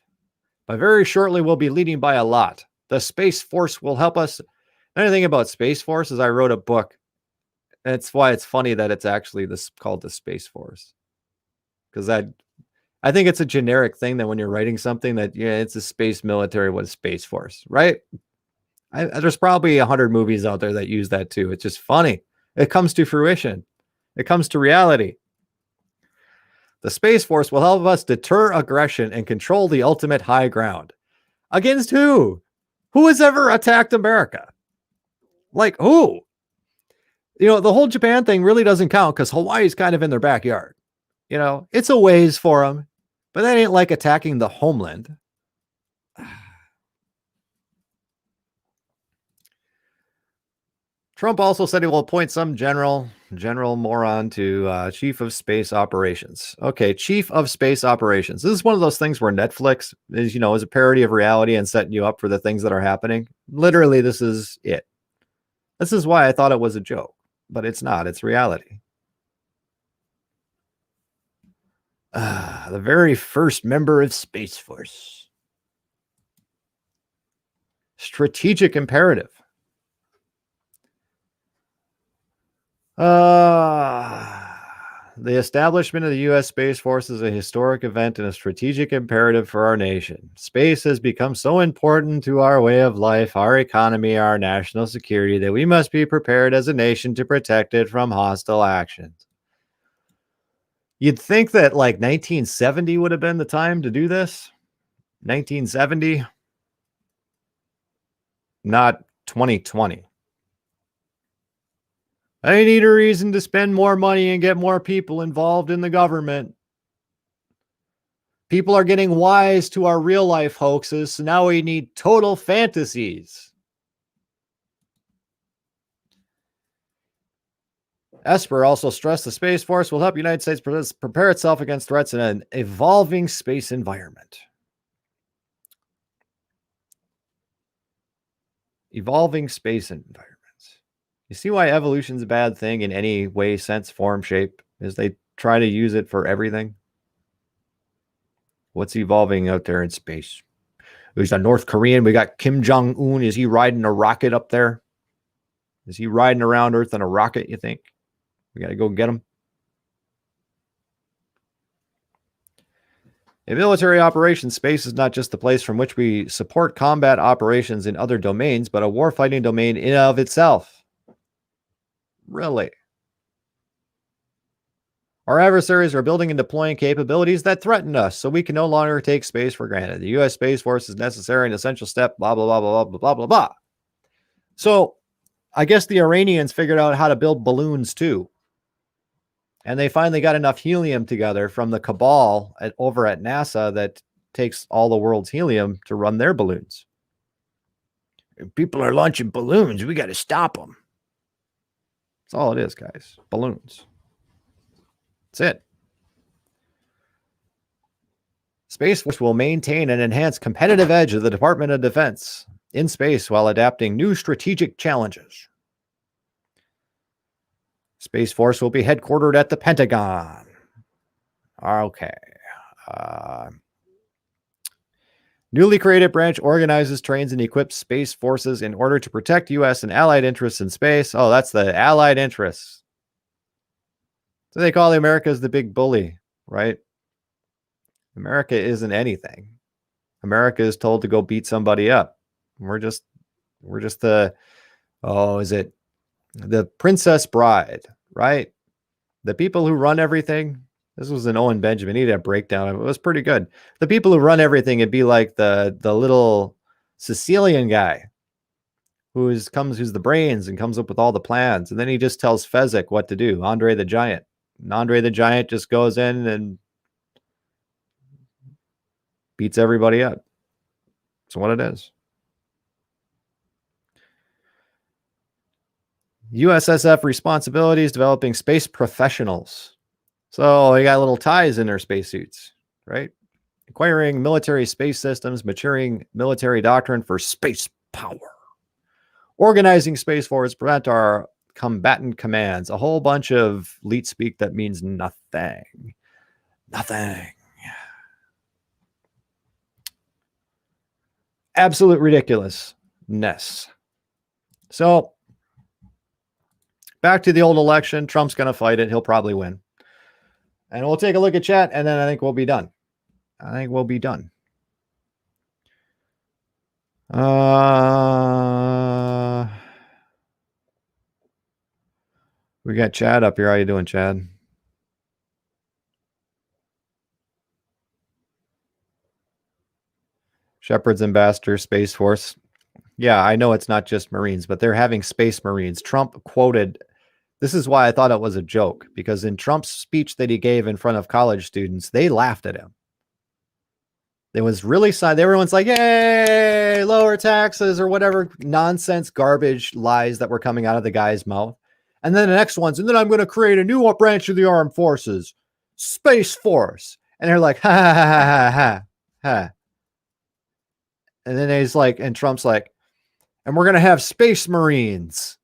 But very shortly, we'll be leading by a lot. The Space Force will help us. Another thing about Space Force is I wrote a book. That's why it's funny that it's actually called the Space Force. Because I think it's a generic thing that when you're writing something that, it's a space military with a Space Force, right? There's probably 100 movies out there that use that too. It's just funny. It comes to fruition. It comes to reality. The Space Force will help us deter aggression and control the ultimate high ground. Against who? Who has ever attacked America? Like who? The whole Japan thing really doesn't count because Hawaii's kind of in their backyard. It's a ways for them, but that ain't like attacking the homeland. Trump also said he will appoint some general moron to chief of space operations. Okay, chief of space operations. This is one of those things where Netflix is a parody of reality and setting you up for the things that are happening. Literally, this is it. This is why I thought it was a joke, but it's not. It's reality. The very first member of Space Force. Strategic imperative. The establishment of the U.S. Space Force is a historic event and a strategic imperative for our nation. Space has become so important to our way of life, our economy, our national security, that we must be prepared as a nation to protect it from hostile actions. You'd think that like 1970 would have been the time to do this. 1970, not 2020. I need a reason to spend more money and get more people involved in the government. People are getting wise to our real life hoaxes, so now we need total fantasies. Esper also stressed the Space Force will help the United States prepare itself against threats in an evolving space environment. Evolving space environment. You see why evolution's a bad thing in any way, sense, form, shape, is they try to use it for everything. What's evolving out there in space? There's a North Korean. We got Kim Jong-un. Is he riding a rocket up there? Is he riding around Earth in a rocket, you think? We got to go get him. In military operations, space is not just the place from which we support combat operations in other domains, but a warfighting domain in and of itself. Really? Our adversaries are building and deploying capabilities that threaten us, so we can no longer take space for granted. The U.S. Space Force is necessary and essential step, blah, blah, blah, blah, blah, blah, blah, blah. So I guess the Iranians figured out how to build balloons too. And they finally got enough helium together from the cabal over at NASA that takes all the world's helium to run their balloons. If people are launching balloons, we got to stop them. That's all it is, guys. Balloons. That's it. Space Force will maintain and enhance competitive edge of the Department of Defense in space while adapting new strategic challenges. Space Force will be headquartered at the Pentagon. Okay. Newly created branch organizes, trains, and equips space forces in order to protect U.S. and allied interests in space. Oh, that's the allied interests. So they call America as the big bully, right? America isn't anything. America is told to go beat somebody up. We're just the, oh, is it the Princess Bride, right? The people who run everything. This was an Owen Benjamin. He did a breakdown of it. It was pretty good. The people who run everything, it'd be like the little Sicilian guy who's the brains and comes up with all the plans. And then he just tells Fezzik what to do, Andre the Giant. And Andre the Giant just goes in and beats everybody up. That's what it is. USSF responsibilities, developing space professionals. So they got little ties in their spacesuits, right? Acquiring military space systems, maturing military doctrine for space power. Organizing space force, prevent our combatant commands. A whole bunch of leet speak that means nothing. Nothing. Absolute ridiculousness. So, back to the old election. Trump's going to fight it. He'll probably win. And we'll take a look at chat, and then I think we'll be done. We got Chad up here. How you doing, Chad? Shepard's ambassador, Space Force. Yeah, I know it's not just Marines, but they're having Space Marines. Trump quoted, this is why I thought it was a joke, because in Trump's speech that he gave in front of college students, they laughed at him. It was really sad. Everyone's like, yay, lower taxes or whatever nonsense, garbage lies that were coming out of the guy's mouth. And then the next one's, and then I'm going to create a new branch of the armed forces, Space Force. And they're like, ha, ha, ha, ha, ha, ha. And then he's like, and Trump's like, and we're going to have Space Marines.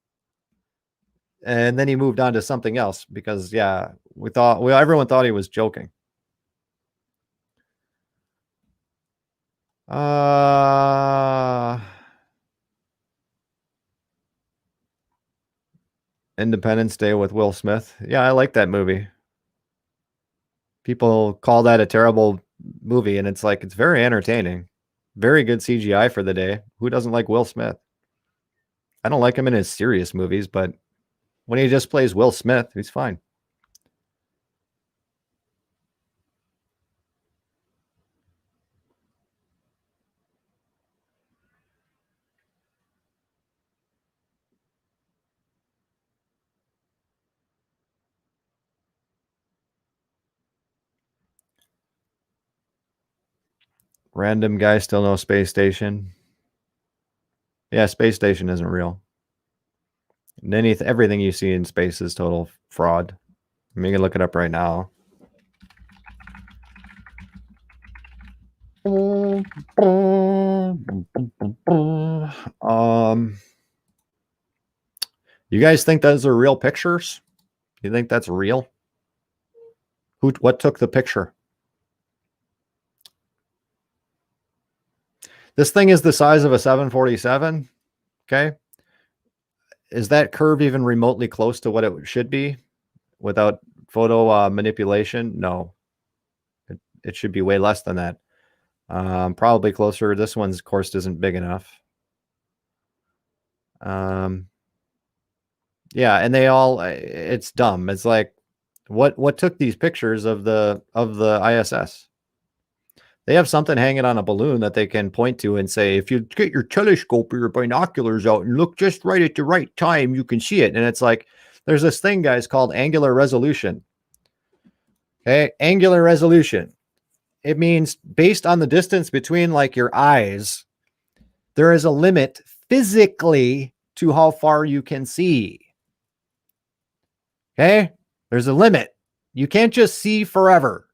And then he moved on to something else because, yeah, everyone thought he was joking. Independence Day with Will Smith. Yeah, I like that movie. People call that a terrible movie, and it's like, it's very entertaining. Very good CGI for the day. Who doesn't like Will Smith? I don't like him in his serious movies, but when he just plays Will Smith, he's fine. Random guy still no space station. Yeah, space station isn't real. And everything you see in space is total fraud. I mean, you can look it up right now. You guys think those are real pictures? You think that's real? What took the picture? This thing is the size of a 747. Okay. Is that curve even remotely close to what it should be without photo manipulation? No. It should be way less than that. Probably closer. This one's, of course, isn't big enough. Yeah, and they all, it's dumb. It's like, what took these pictures of the ISS? They have something hanging on a balloon that they can point to and say, if you get your telescope or your binoculars out and look just right at the right time, you can see it. And it's like, there's this thing, guys, called angular resolution. Okay, angular resolution. It means based on the distance between like your eyes, there is a limit physically to how far you can see. Okay, there's a limit. You can't just see forever.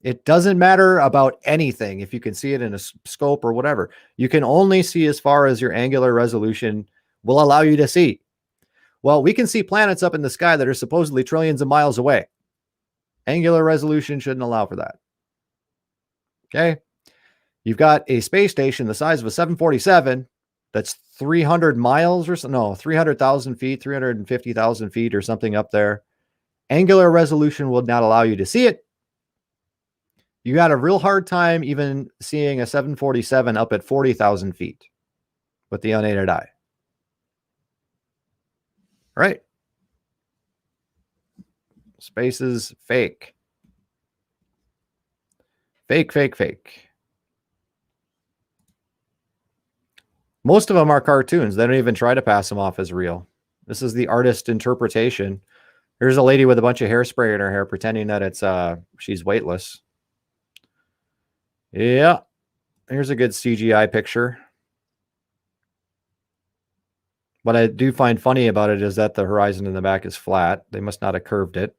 It doesn't matter about anything if you can see it in a scope or whatever. You can only see as far as your angular resolution will allow you to see. Well, we can see planets up in the sky that are supposedly trillions of miles away. Angular resolution shouldn't allow for that. Okay. You've got a space station the size of a 747 that's 300 miles or so, no, 300,000 feet, 350,000 feet or something up there. Angular resolution will not allow you to see it. You got a real hard time even seeing a 747 up at 40,000 feet with the unaided eye. Right? Space is fake. Fake, fake, fake. Most of them are cartoons. They don't even try to pass them off as real. This is the artist interpretation. Here's a lady with a bunch of hairspray in her hair pretending that it's she's weightless. Yeah. Here's a good CGI picture. What I do find funny about it is that the horizon in the back is flat. They must not have curved it.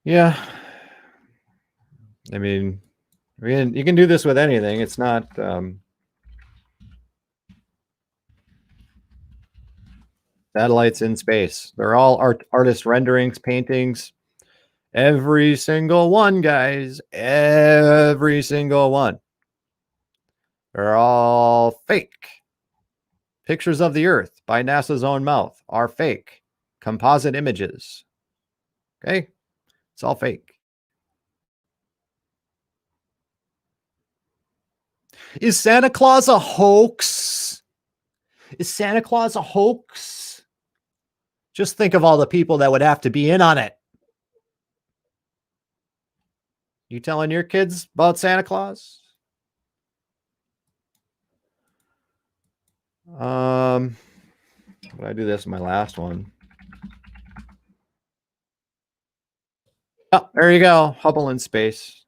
Yeah. I mean, you can do this with anything. It's not... satellites in space. They're all artist renderings, paintings. Every single one, guys. Every single one. They're all fake. Pictures of the Earth by NASA's own mouth are fake. Composite images. Okay? It's all fake. Is Santa Claus a hoax? Is Santa Claus a hoax? Just think of all the people that would have to be in on it. You telling your kids about Santa Claus? When I do this in my last one. Oh, there you go. Hubble in space.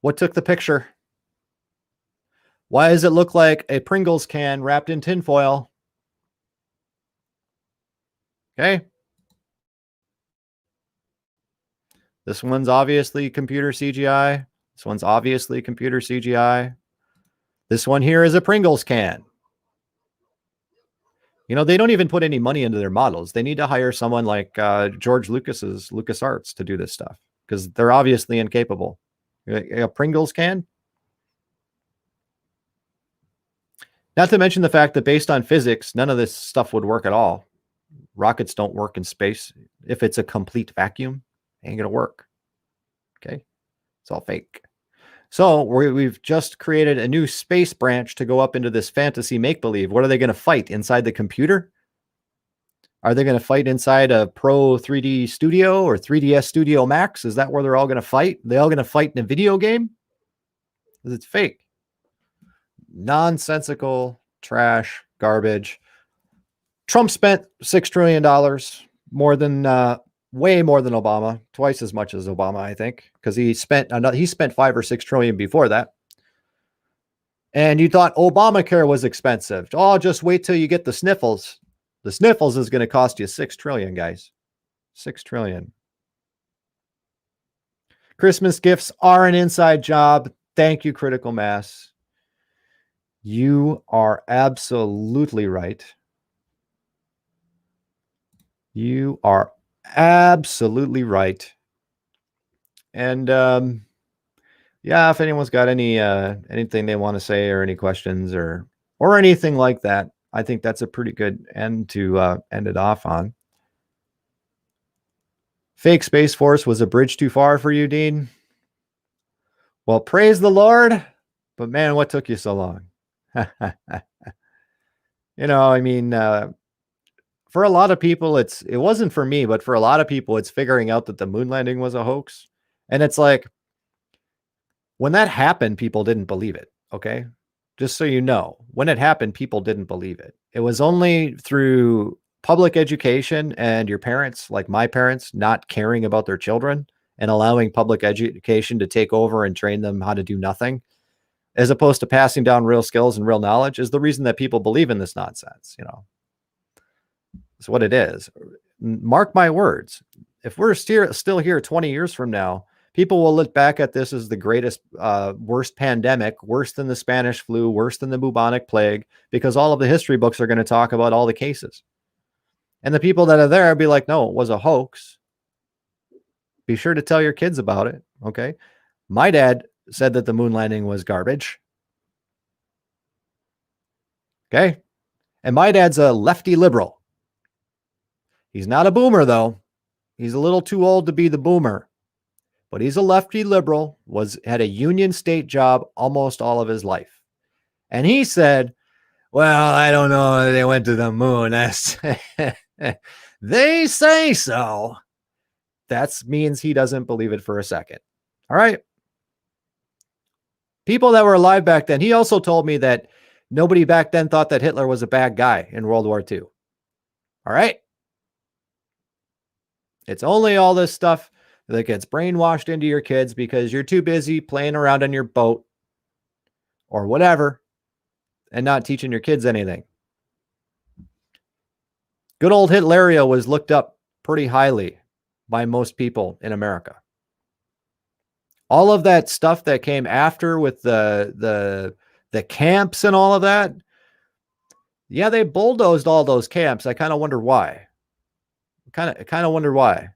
What took the picture? Why does it look like a Pringles can wrapped in tinfoil? Okay. This one's obviously computer CGI. This one's obviously computer CGI. This one here is a Pringles can. You know, they don't even put any money into their models. They need to hire someone like George Lucas's LucasArts to do this stuff because they're obviously incapable. A Pringles can? Not to mention the fact that based on physics, none of this stuff would work at all. Rockets don't work in space. If it's a complete vacuum, it ain't going to work. Okay? It's all fake. So we've just created a new space branch to go up into this fantasy make-believe. What are they going to fight? Inside the computer? Are they going to fight inside a Pro 3D Studio or 3DS Studio Max? Is that where they're all going to fight? They all going to fight in a video game? Because it's fake. Nonsensical, trash, garbage. Trump spent $6 trillion, more than way more than Obama, twice as much as Obama, I think, because he spent 5 or 6 trillion before that. And you thought Obamacare was expensive. Oh, just wait till you get the sniffles. The sniffles is going to cost you 6 trillion, guys. 6 trillion. Christmas gifts are an inside job. Thank you, Critical Mass. You are absolutely right. You are absolutely right. And yeah, if anyone's got any anything they want to say or any questions or anything like that, I think that's a pretty good end to end it off on. Fake Space Force was a bridge too far for you, Dean? Well, praise the Lord, but man, what took you so long? You know, I mean, for a lot of people, it wasn't for me, but for a lot of people, it's figuring out that the moon landing was a hoax. And it's like, when that happened, people didn't believe it. Okay. Just so you know, when it happened, people didn't believe it. It was only through public education and your parents, like my parents, not caring about their children and allowing public education to take over and train them how to do nothing, as opposed to passing down real skills and real knowledge, is the reason that people believe in this nonsense. You know, it's what it is. Mark my words. If we're still here 20 years from now, people will look back at this as the greatest, worst pandemic, worse than the Spanish flu, worse than the bubonic plague, because all of the history books are going to talk about all the cases. And the people that are there will be like, no, it was a hoax. Be sure to tell your kids about it. Okay. My dad said that the moon landing was garbage. Okay. And my dad's a lefty liberal. He's not a boomer, though. He's a little too old to be the boomer, but he's a lefty liberal, had a Union State job almost all of his life. And he said, well, I don't know. They went to the moon. They say so. That means he doesn't believe it for a second. All right. People that were alive back then. He also told me that nobody back then thought that Hitler was a bad guy in World War II. All right. It's only all this stuff that gets brainwashed into your kids because you're too busy playing around on your boat or whatever and not teaching your kids anything. Good old Hitleria was looked up pretty highly by most people in America. All of that stuff that came after with the camps and all of that, yeah, they bulldozed all those camps. I kind of wonder why. Kind of wonder why.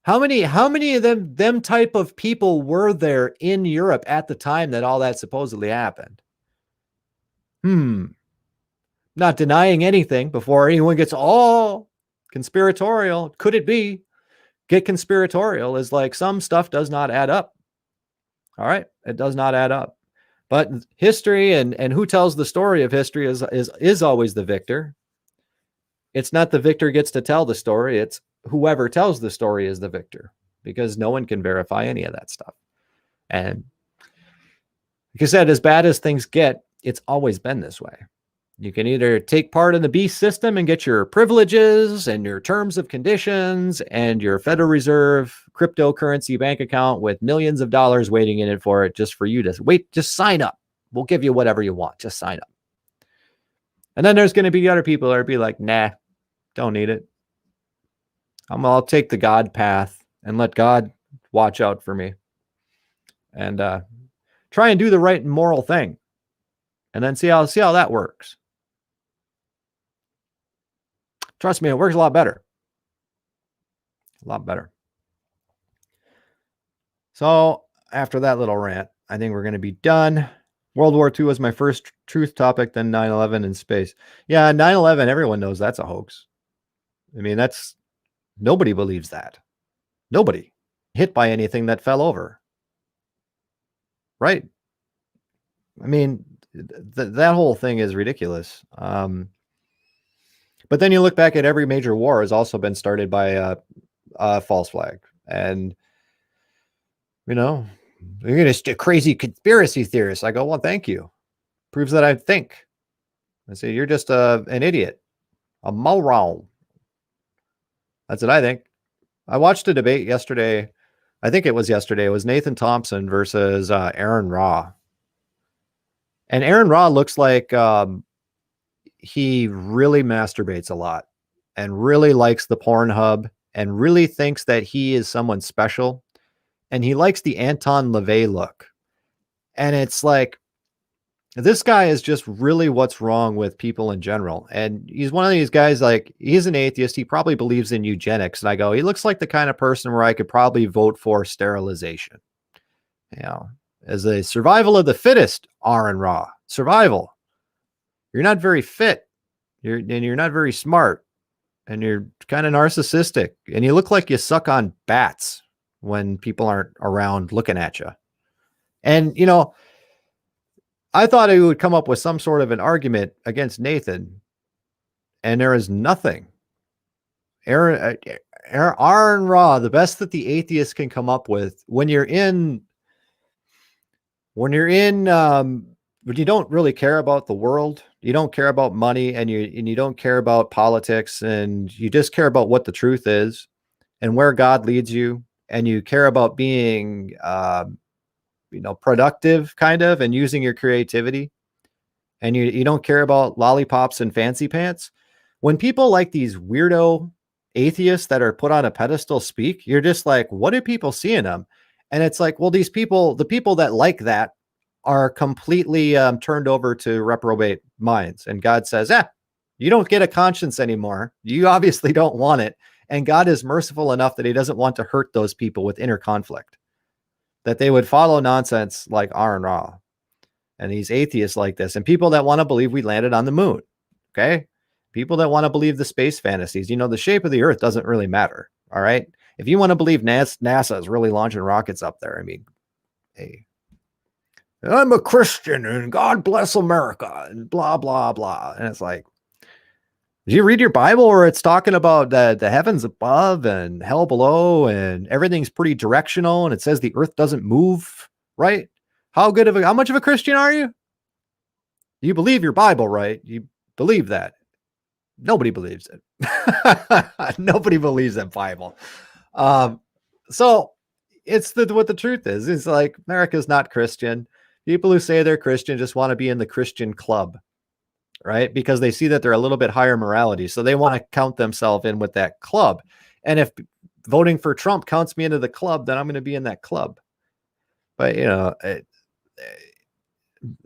How many of them type of people were there in Europe at the time that all that supposedly happened? Not denying anything before anyone gets all conspiratorial. Could it be? Get conspiratorial is like some stuff does not add up. All right, it does not add up. But history and who tells the story of history is always the victor. It's not the victor gets to tell the story. It's whoever tells the story is the victor, because no one can verify any of that stuff. And like I said, as bad as things get, it's always been this way. You can either take part in the beast system and get your privileges and your terms of conditions and your Federal Reserve cryptocurrency bank account with millions of dollars waiting in it for it, just for you to wait, just sign up. We'll give you whatever you want. Just sign up. And then there's going to be other people that will be like, nah, don't need it. I'll take the God path and let God watch out for me and try and do the right and moral thing. And then see how that works. Trust me, it works a lot better. A lot better. So after that little rant, I think we're going to be done. World War II was my first truth topic, then 9/11 in space. Yeah, 9/11, everyone knows that's a hoax. I mean, nobody believes that. Nobody hit by anything that fell over. Right? I mean, that whole thing is ridiculous. But then you look back at every major war has also been started by a false flag. And, you know, you're just a crazy conspiracy theorist. I go, well, thank you. Proves that I think. I say, you're just an idiot. A moron. That's what I think. I watched a debate yesterday. I think it was yesterday. It was Nathan Thompson versus Aaron Ra. And Aaron Ra looks like he really masturbates a lot and really likes the Pornhub and really thinks that he is someone special. And he likes the Anton LaVey look. And it's like, this guy is just really what's wrong with people in general. And he's one of these guys, like, he's an atheist. He probably believes in eugenics. And I go, he looks like the kind of person where I could probably vote for sterilization. You know, as a survival of the fittest, Aaron Ra. Survival. You're not very fit. You're not very smart. And you're kind of narcissistic. And you look like you suck on bats when people aren't around looking at you. And, you know, I thought he would come up with some sort of an argument against Nathan. And there is nothing. Aaron Ra, the best that the atheists can come up with when you don't really care about the world, you don't care about money, and you don't care about politics, and you just care about what the truth is and where God leads you, and you care about being productive kind of and using your creativity, and you don't care about lollipops and fancy pants. When people like these weirdo atheists that are put on a pedestal speak, you're just like, what do people see in them? And it's like, well, the people that like that are completely turned over to reprobate minds. And God says, you don't get a conscience anymore. You obviously don't want it. And God is merciful enough that he doesn't want to hurt those people with inner conflict, that they would follow nonsense like Aaron Ra and these atheists like this, and people that want to believe we landed on the moon. Okay. People that want to believe the space fantasies, the shape of the earth doesn't really matter. All right. If you want to believe NASA is really launching rockets up there, I mean, hey, I'm a Christian and God bless America and blah, blah, blah. And it's like, did you read your Bible where it's talking about the heavens above and hell below and everything's pretty directional and it says the earth doesn't move, right? How much of a Christian are you? You believe your Bible, right? You believe that. Nobody believes it. Nobody believes that Bible. So it's what the truth is. It's like America's not Christian. People who say they're Christian just want to be in the Christian club, right? Because they see that they're a little bit higher morality. So they want to count themselves in with that club. And if voting for Trump counts me into the club, then I'm going to be in that club. But, you know,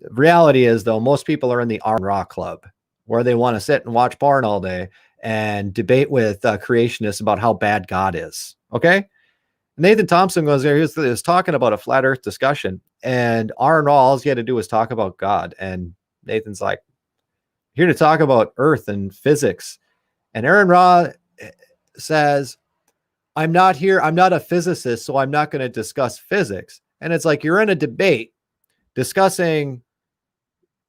reality is, though, most people are in the Ra club where they want to sit and watch porn all day and debate with creationists about how bad God is. Okay. Nathan Thompson goes there. He was talking about a flat earth discussion, and Ra, all he had to do was talk about God. And Nathan's like, here to talk about earth and physics. And Aaron Ra says, I'm not here. I'm not a physicist, so I'm not going to discuss physics. And it's like, you're in a debate discussing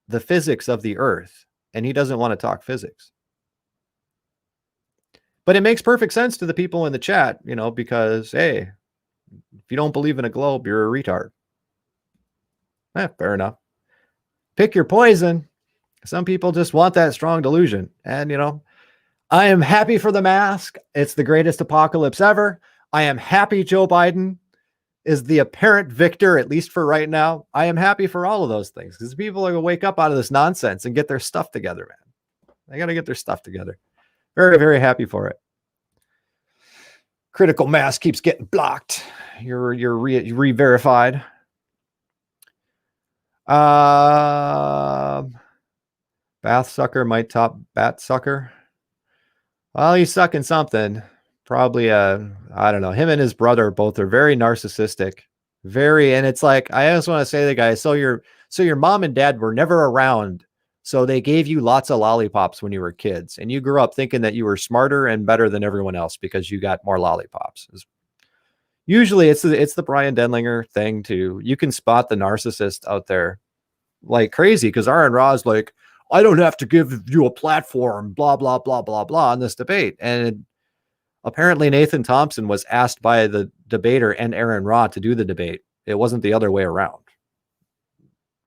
the physics of the earth, and he doesn't want to talk physics. But it makes perfect sense to the people in the chat, you know, because, hey, if you don't believe in a globe, you're a retard. Fair enough. Pick your poison. Some people just want that strong delusion. And, you know, I am happy for the mask. It's the greatest apocalypse ever. I am happy Joe Biden is the apparent victor, at least for right now. I am happy for all of those things because people are going to wake up out of this nonsense and get their stuff together, man. They got to get their stuff together. Very, very happy for it. Critical mass keeps getting blocked. You're re-verified. Bath sucker might top bat sucker. Well, he's sucking something. Probably I don't know. Him and his brother both are very narcissistic. And it's like, I just want to say to the guy, so your mom and dad were never around. So they gave you lots of lollipops when you were kids, and you grew up thinking that you were smarter and better than everyone else because you got more lollipops. Usually it's the Brian Denlinger thing too. You can spot the narcissist out there like crazy because Aaron Ra is like, I don't have to give you a platform, blah, blah, blah, blah, blah on this debate. And apparently Nathan Thompson was asked by the debater and Aaron Ra to do the debate. It wasn't the other way around.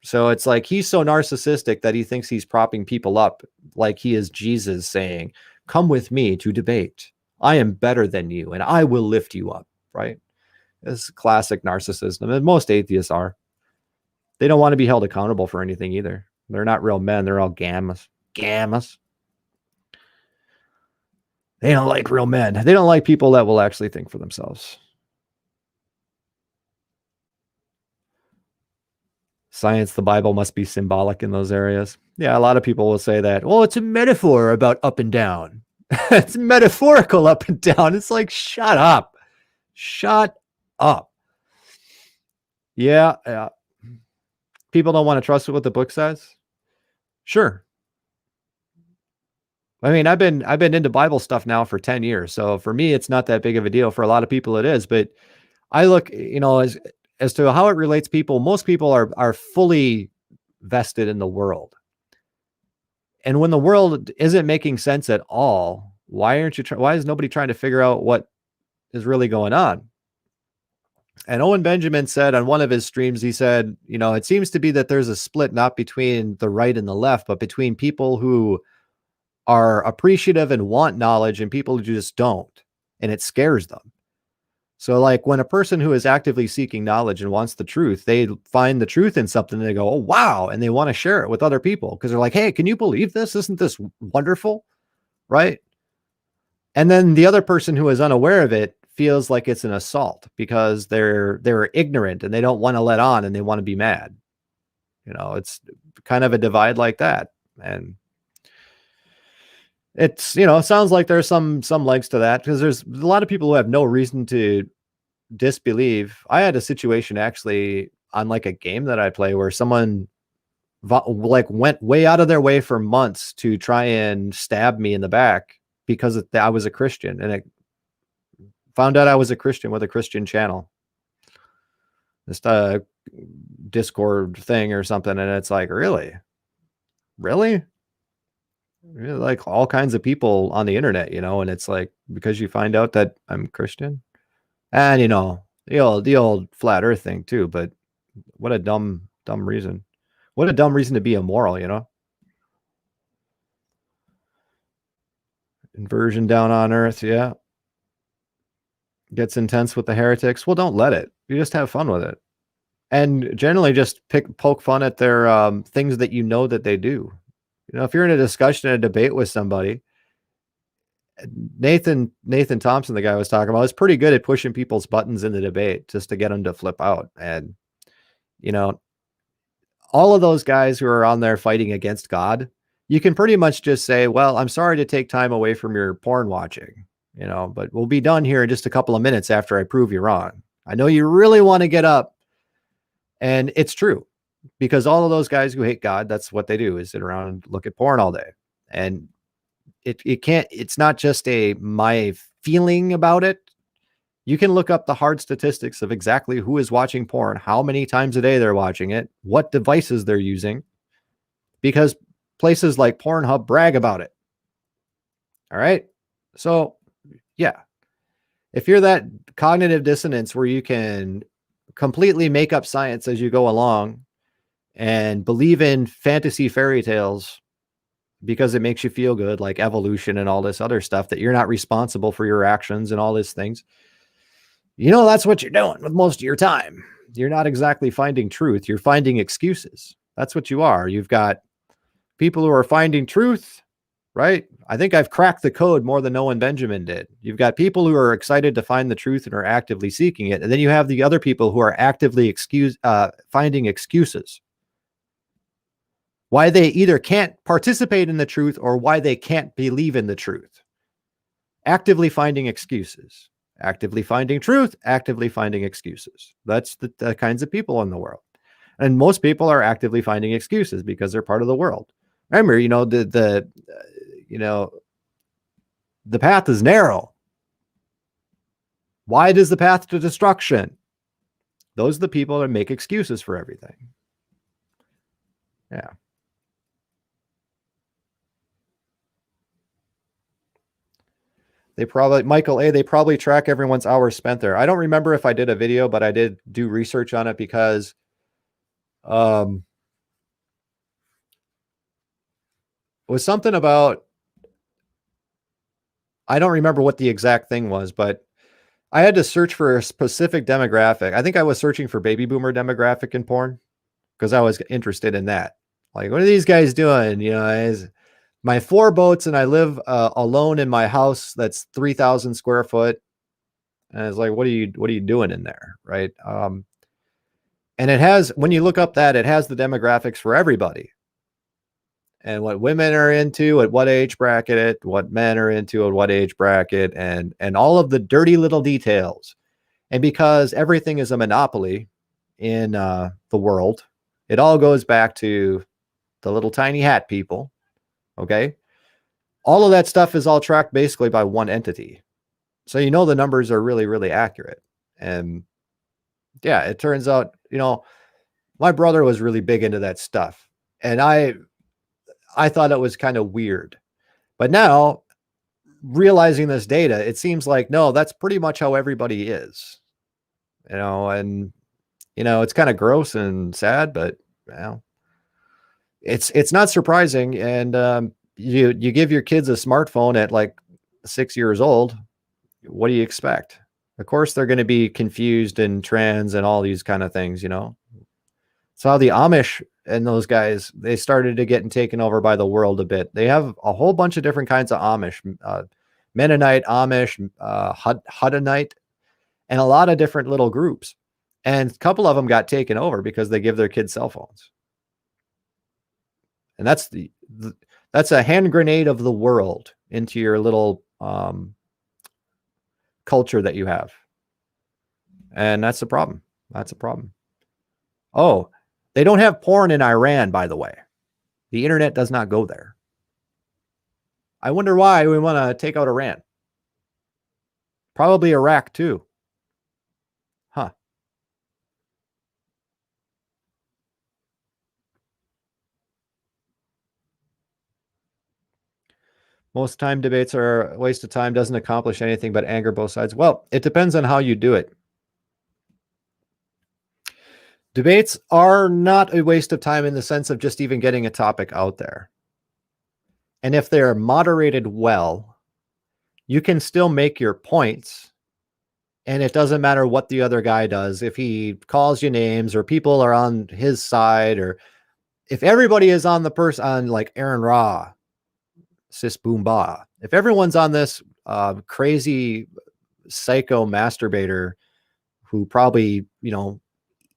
So it's like he's so narcissistic that he thinks he's propping people up like he is Jesus saying, come with me to debate. I am better than you and I will lift you up, right? It's classic narcissism. And most atheists are. They don't want to be held accountable for anything either. They're not real men. They're all gammas. Gammas. They don't like real men. They don't like people that will actually think for themselves. Science, the Bible must be symbolic in those areas. Yeah, a lot of people will say that. Well, it's a metaphor about up and down. It's metaphorical up and down. It's like, shut up. Shut up. Yeah. People don't want to trust what the book says. Sure. I mean, I've been into Bible stuff now for 10 years. So for me, it's not that big of a deal. For a lot of people, it is. But I look, you know, as to how it relates people, most people are fully vested in the world. And when the world isn't making sense at all, why is nobody trying to figure out what is really going on? And Owen Benjamin said on one of his streams, he said, you know, it seems to be that there's a split not between the right and the left, but between people who are appreciative and want knowledge and people who just don't. And it scares them. So like when a person who is actively seeking knowledge and wants the truth, they find the truth in something and they go, oh, wow. And they want to share it with other people because they're like, hey, can you believe this? Isn't this wonderful? Right. And then the other person who is unaware of it feels like it's an assault because they're ignorant and they don't want to let on and they want to be mad. You know, it's kind of a divide like that. And it's, you know, it sounds like there's some legs to that because there's a lot of people who have no reason to disbelieve. I had a situation actually on like a game that I play where someone like went way out of their way for months to try and stab me in the back because I was a Christian, and Found out I was a Christian with a Christian channel. Just a Discord thing or something. And it's like, really? Really? Like all kinds of people on the internet, and it's like, because you find out that I'm Christian. And the old flat earth thing too, but what a dumb reason. What a dumb reason to be immoral, Inversion down on earth, yeah. Gets intense with the heretics. Well, don't let it. You just have fun with it. And generally just poke fun at their things that that they do. If you're in a discussion, a debate with somebody, Nathan Thompson, the guy I was talking about, is pretty good at pushing people's buttons in the debate just to get them to flip out. And, all of those guys who are on there fighting against God, you can pretty much just say, well, I'm sorry to take time away from your porn watching, but we'll be done here in just a couple of minutes after I prove you wrong. I know you really want to get up. And it's true, because all of those guys who hate God, that's what they do, is sit around and look at porn all day. And it's not just my feeling about it. You can look up the hard statistics of exactly who is watching porn, how many times a day they're watching it, what devices they're using, because places like Pornhub brag about it. All right. So yeah, if you're that cognitive dissonance where you can completely make up science as you go along and believe in fantasy fairy tales because it makes you feel good, like evolution and all this other stuff, that you're not responsible for your actions and all these things, that's what you're doing with most of your time. You're not exactly finding truth. You're finding excuses. That's what you are. You've got people who are finding truth, right? I think I've cracked the code more than Owen Benjamin did. You've got people who are excited to find the truth and are actively seeking it. And then you have the other people who are actively finding excuses. Why they either can't participate in the truth or why they can't believe in the truth. Actively finding excuses. Actively finding truth, actively finding excuses. That's the kinds of people in the world. And most people are actively finding excuses because they're part of the world. Remember, the path is narrow. Wide is the path to destruction. Those are the people that make excuses for everything. Yeah. They probably track everyone's hours spent there. I don't remember if I did a video, but I did do research on it because it was something about, I don't remember what the exact thing was, but I had to search for a specific demographic. I think I was searching for baby boomer demographic in porn because I was interested in that. Like, what are these guys doing? My 4 boats and I live alone in my house that's 3,000 square foot. And it's like, what are you doing in there? Right. And it has, when you look up that, it has the demographics for everybody and what women are into at what age bracket, what men are into at what age bracket, and all of the dirty little details. And because everything is a monopoly in the world, it all goes back to the little tiny hat people. Okay. All of that stuff is all tracked basically by one entity. So, the numbers are really, really accurate. And yeah, it turns out, my brother was really big into that stuff. And I thought it was kind of weird, but now realizing this data, it seems like, no, that's pretty much how everybody is, and, it's kind of gross and sad, but it's not surprising. And, you give your kids a smartphone at like 6 years old. What do you expect? Of course, they're going to be confused and trans and all these kind of things, So how the Amish and those guys, they started to get taken over by the world a bit. They have a whole bunch of different kinds of Amish, Mennonite, Amish, Huttonite, and a lot of different little groups. And a couple of them got taken over because they give their kids cell phones. And that's a hand grenade of the world into your little culture that you have. And that's a problem. That's a problem. Oh, they don't have porn in Iran, by the way. The internet does not go there. I wonder why we want to take out Iran. Probably Iraq too. Huh. Most time debates are a waste of time, doesn't accomplish anything but anger both sides. Well, it depends on how you do it. Debates are not a waste of time in the sense of just even getting a topic out there. And if they're moderated well, you can still make your points. And it doesn't matter what the other guy does. If he calls you names or people are on his side, or if everybody is on the person on like Aaron Ra, Sis Boomba, if everyone's on this crazy psycho masturbator who probably,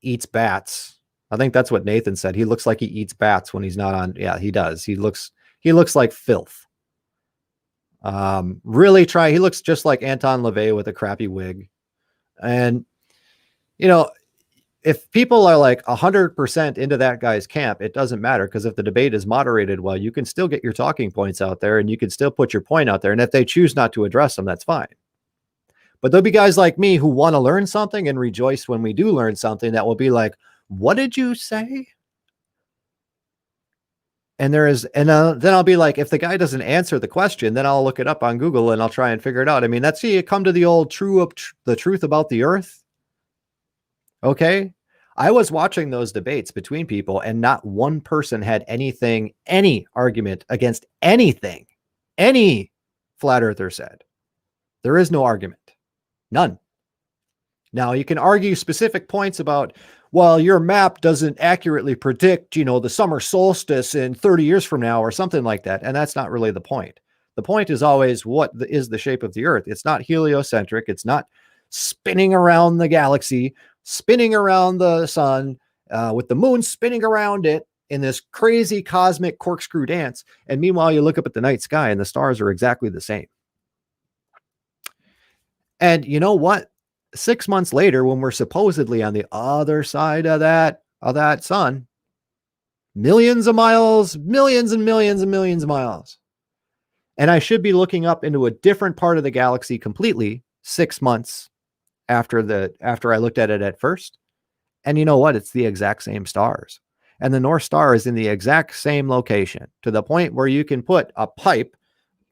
eats bats. I think that's what Nathan said. He looks like he eats bats when he's not on. Yeah, he does. He looks like filth. Really try. He looks just like Anton LaVey with a crappy wig. And, if people are like 100% into that guy's camp, it doesn't matter, because if the debate is moderated well, you can still get your talking points out there and you can still put your point out there. And if they choose not to address them, that's fine. But there'll be guys like me who want to learn something and rejoice when we do learn something that will be like, what did you say? And then I'll be like, if the guy doesn't answer the question, then I'll look it up on Google and I'll try and figure it out. I mean, that's you come to the old the truth about the earth. Okay. I was watching those debates between people and not one person had any argument against anything any flat earther said. There is no argument. None. Now you can argue specific points about, well, your map doesn't accurately predict, the summer solstice in 30 years from now or something like that. And that's not really the point. The point is always what is the shape of the earth. It's not heliocentric. It's not spinning around the galaxy, spinning around the sun, with the moon spinning around it in this crazy cosmic corkscrew dance. And meanwhile, you look up at the night sky and the stars are exactly the same. And you know what? 6 months later, when we're supposedly on the other side of that sun, millions of miles, millions and millions and millions of miles. And I should be looking up into a different part of the galaxy completely 6 months after I looked at it at first. And you know what? It's the exact same stars. And the North Star is in the exact same location, to the point where you can put a pipe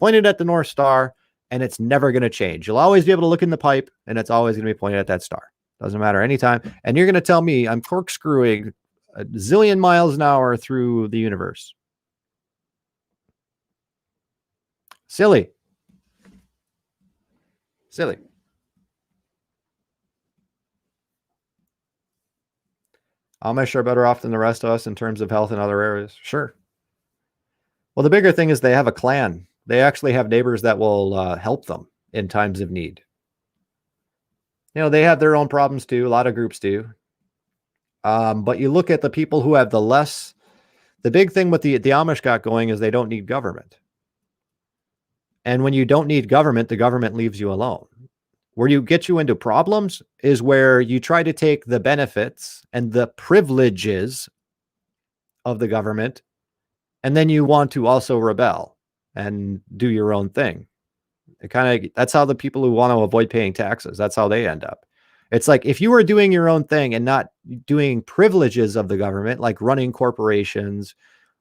pointed at the North Star and it's never going to change. You'll always be able to look in the pipe and it's always going to be pointed at that star. Doesn't matter anytime. And you're going to tell me I'm corkscrewing a zillion miles an hour through the universe. Silly. Amish are better off than the rest of us in terms of health in other areas. Sure. Well, the bigger thing is they have a clan. They actually have neighbors that will help them in times of need. They have their own problems too. A lot of groups do. But you look at the people who have the big thing with the Amish got going is they don't need government. And when you don't need government, the government leaves you alone. Where you get you into problems is where you try to take the benefits and the privileges of the government, and then you want to also rebel and do your own thing. That's how the people who want to avoid paying taxes, that's how they end up. It's like, if you were doing your own thing and not doing privileges of the government, like running corporations,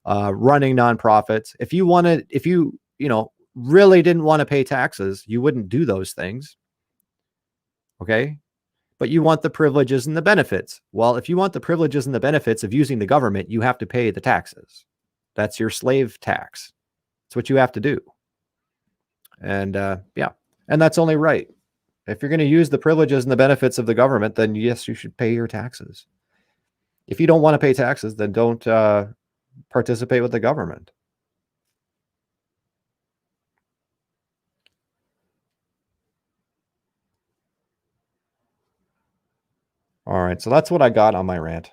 running nonprofits, if you really didn't want to pay taxes, you wouldn't do those things. Okay. But you want the privileges and the benefits. Well, if you want the privileges and the benefits of using the government, you have to pay the taxes. That's your slave tax. It's what you have to do. And and that's only right. If you're going to use the privileges and the benefits of the government, then yes, you should pay your taxes. If you don't want to pay taxes, then don't participate with the government. All right, so that's what I got on my rant.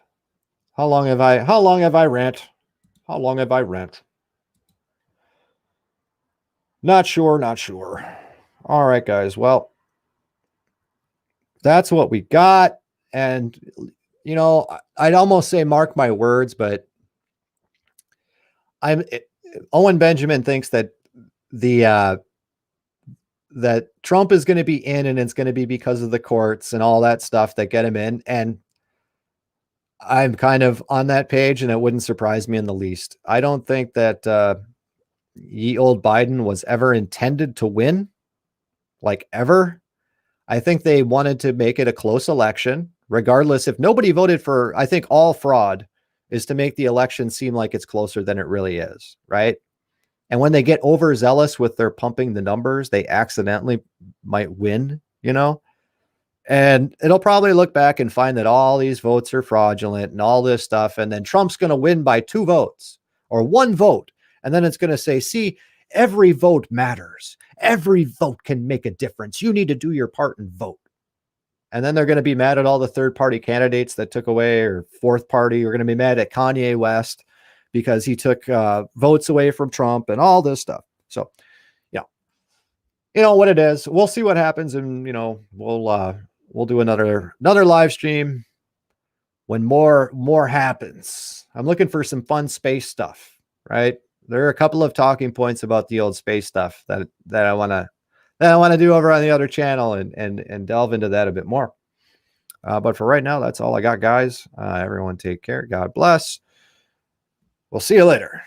How long have I rant? Not sure. All right, guys. Well, that's what we got. And, I'd almost say mark my words, but Owen Benjamin thinks that that Trump is going to be in, and it's going to be because of the courts and all that stuff that get him in. And I'm kind of on that page, and it wouldn't surprise me in the least. I don't think that ye old Biden was ever intended to win, like ever. I think they wanted to make it a close election, regardless. If nobody voted for, I think all fraud is to make the election seem like it's closer than it really is, right? And when they get overzealous with their pumping the numbers, they accidentally might win, you know? And it'll probably look back and find that all these votes are fraudulent and all this stuff. And then Trump's going to win by 2 votes or 1 vote. And then it's going to say, see, every vote matters. Every vote can make a difference. You need to do your part and vote. And then they're going to be mad at all the third-party candidates that took away, or fourth party. We're going to be mad at Kanye West because he took votes away from Trump and all this stuff. So, you know what it is. We'll see what happens, and we'll do another live stream when more happens. I'm looking for some fun space stuff, right? There are a couple of talking points about the old space stuff that I want to do over on the other channel and delve into that a bit more. But for right now, that's all I got, guys. Everyone take care. God bless. We'll see you later.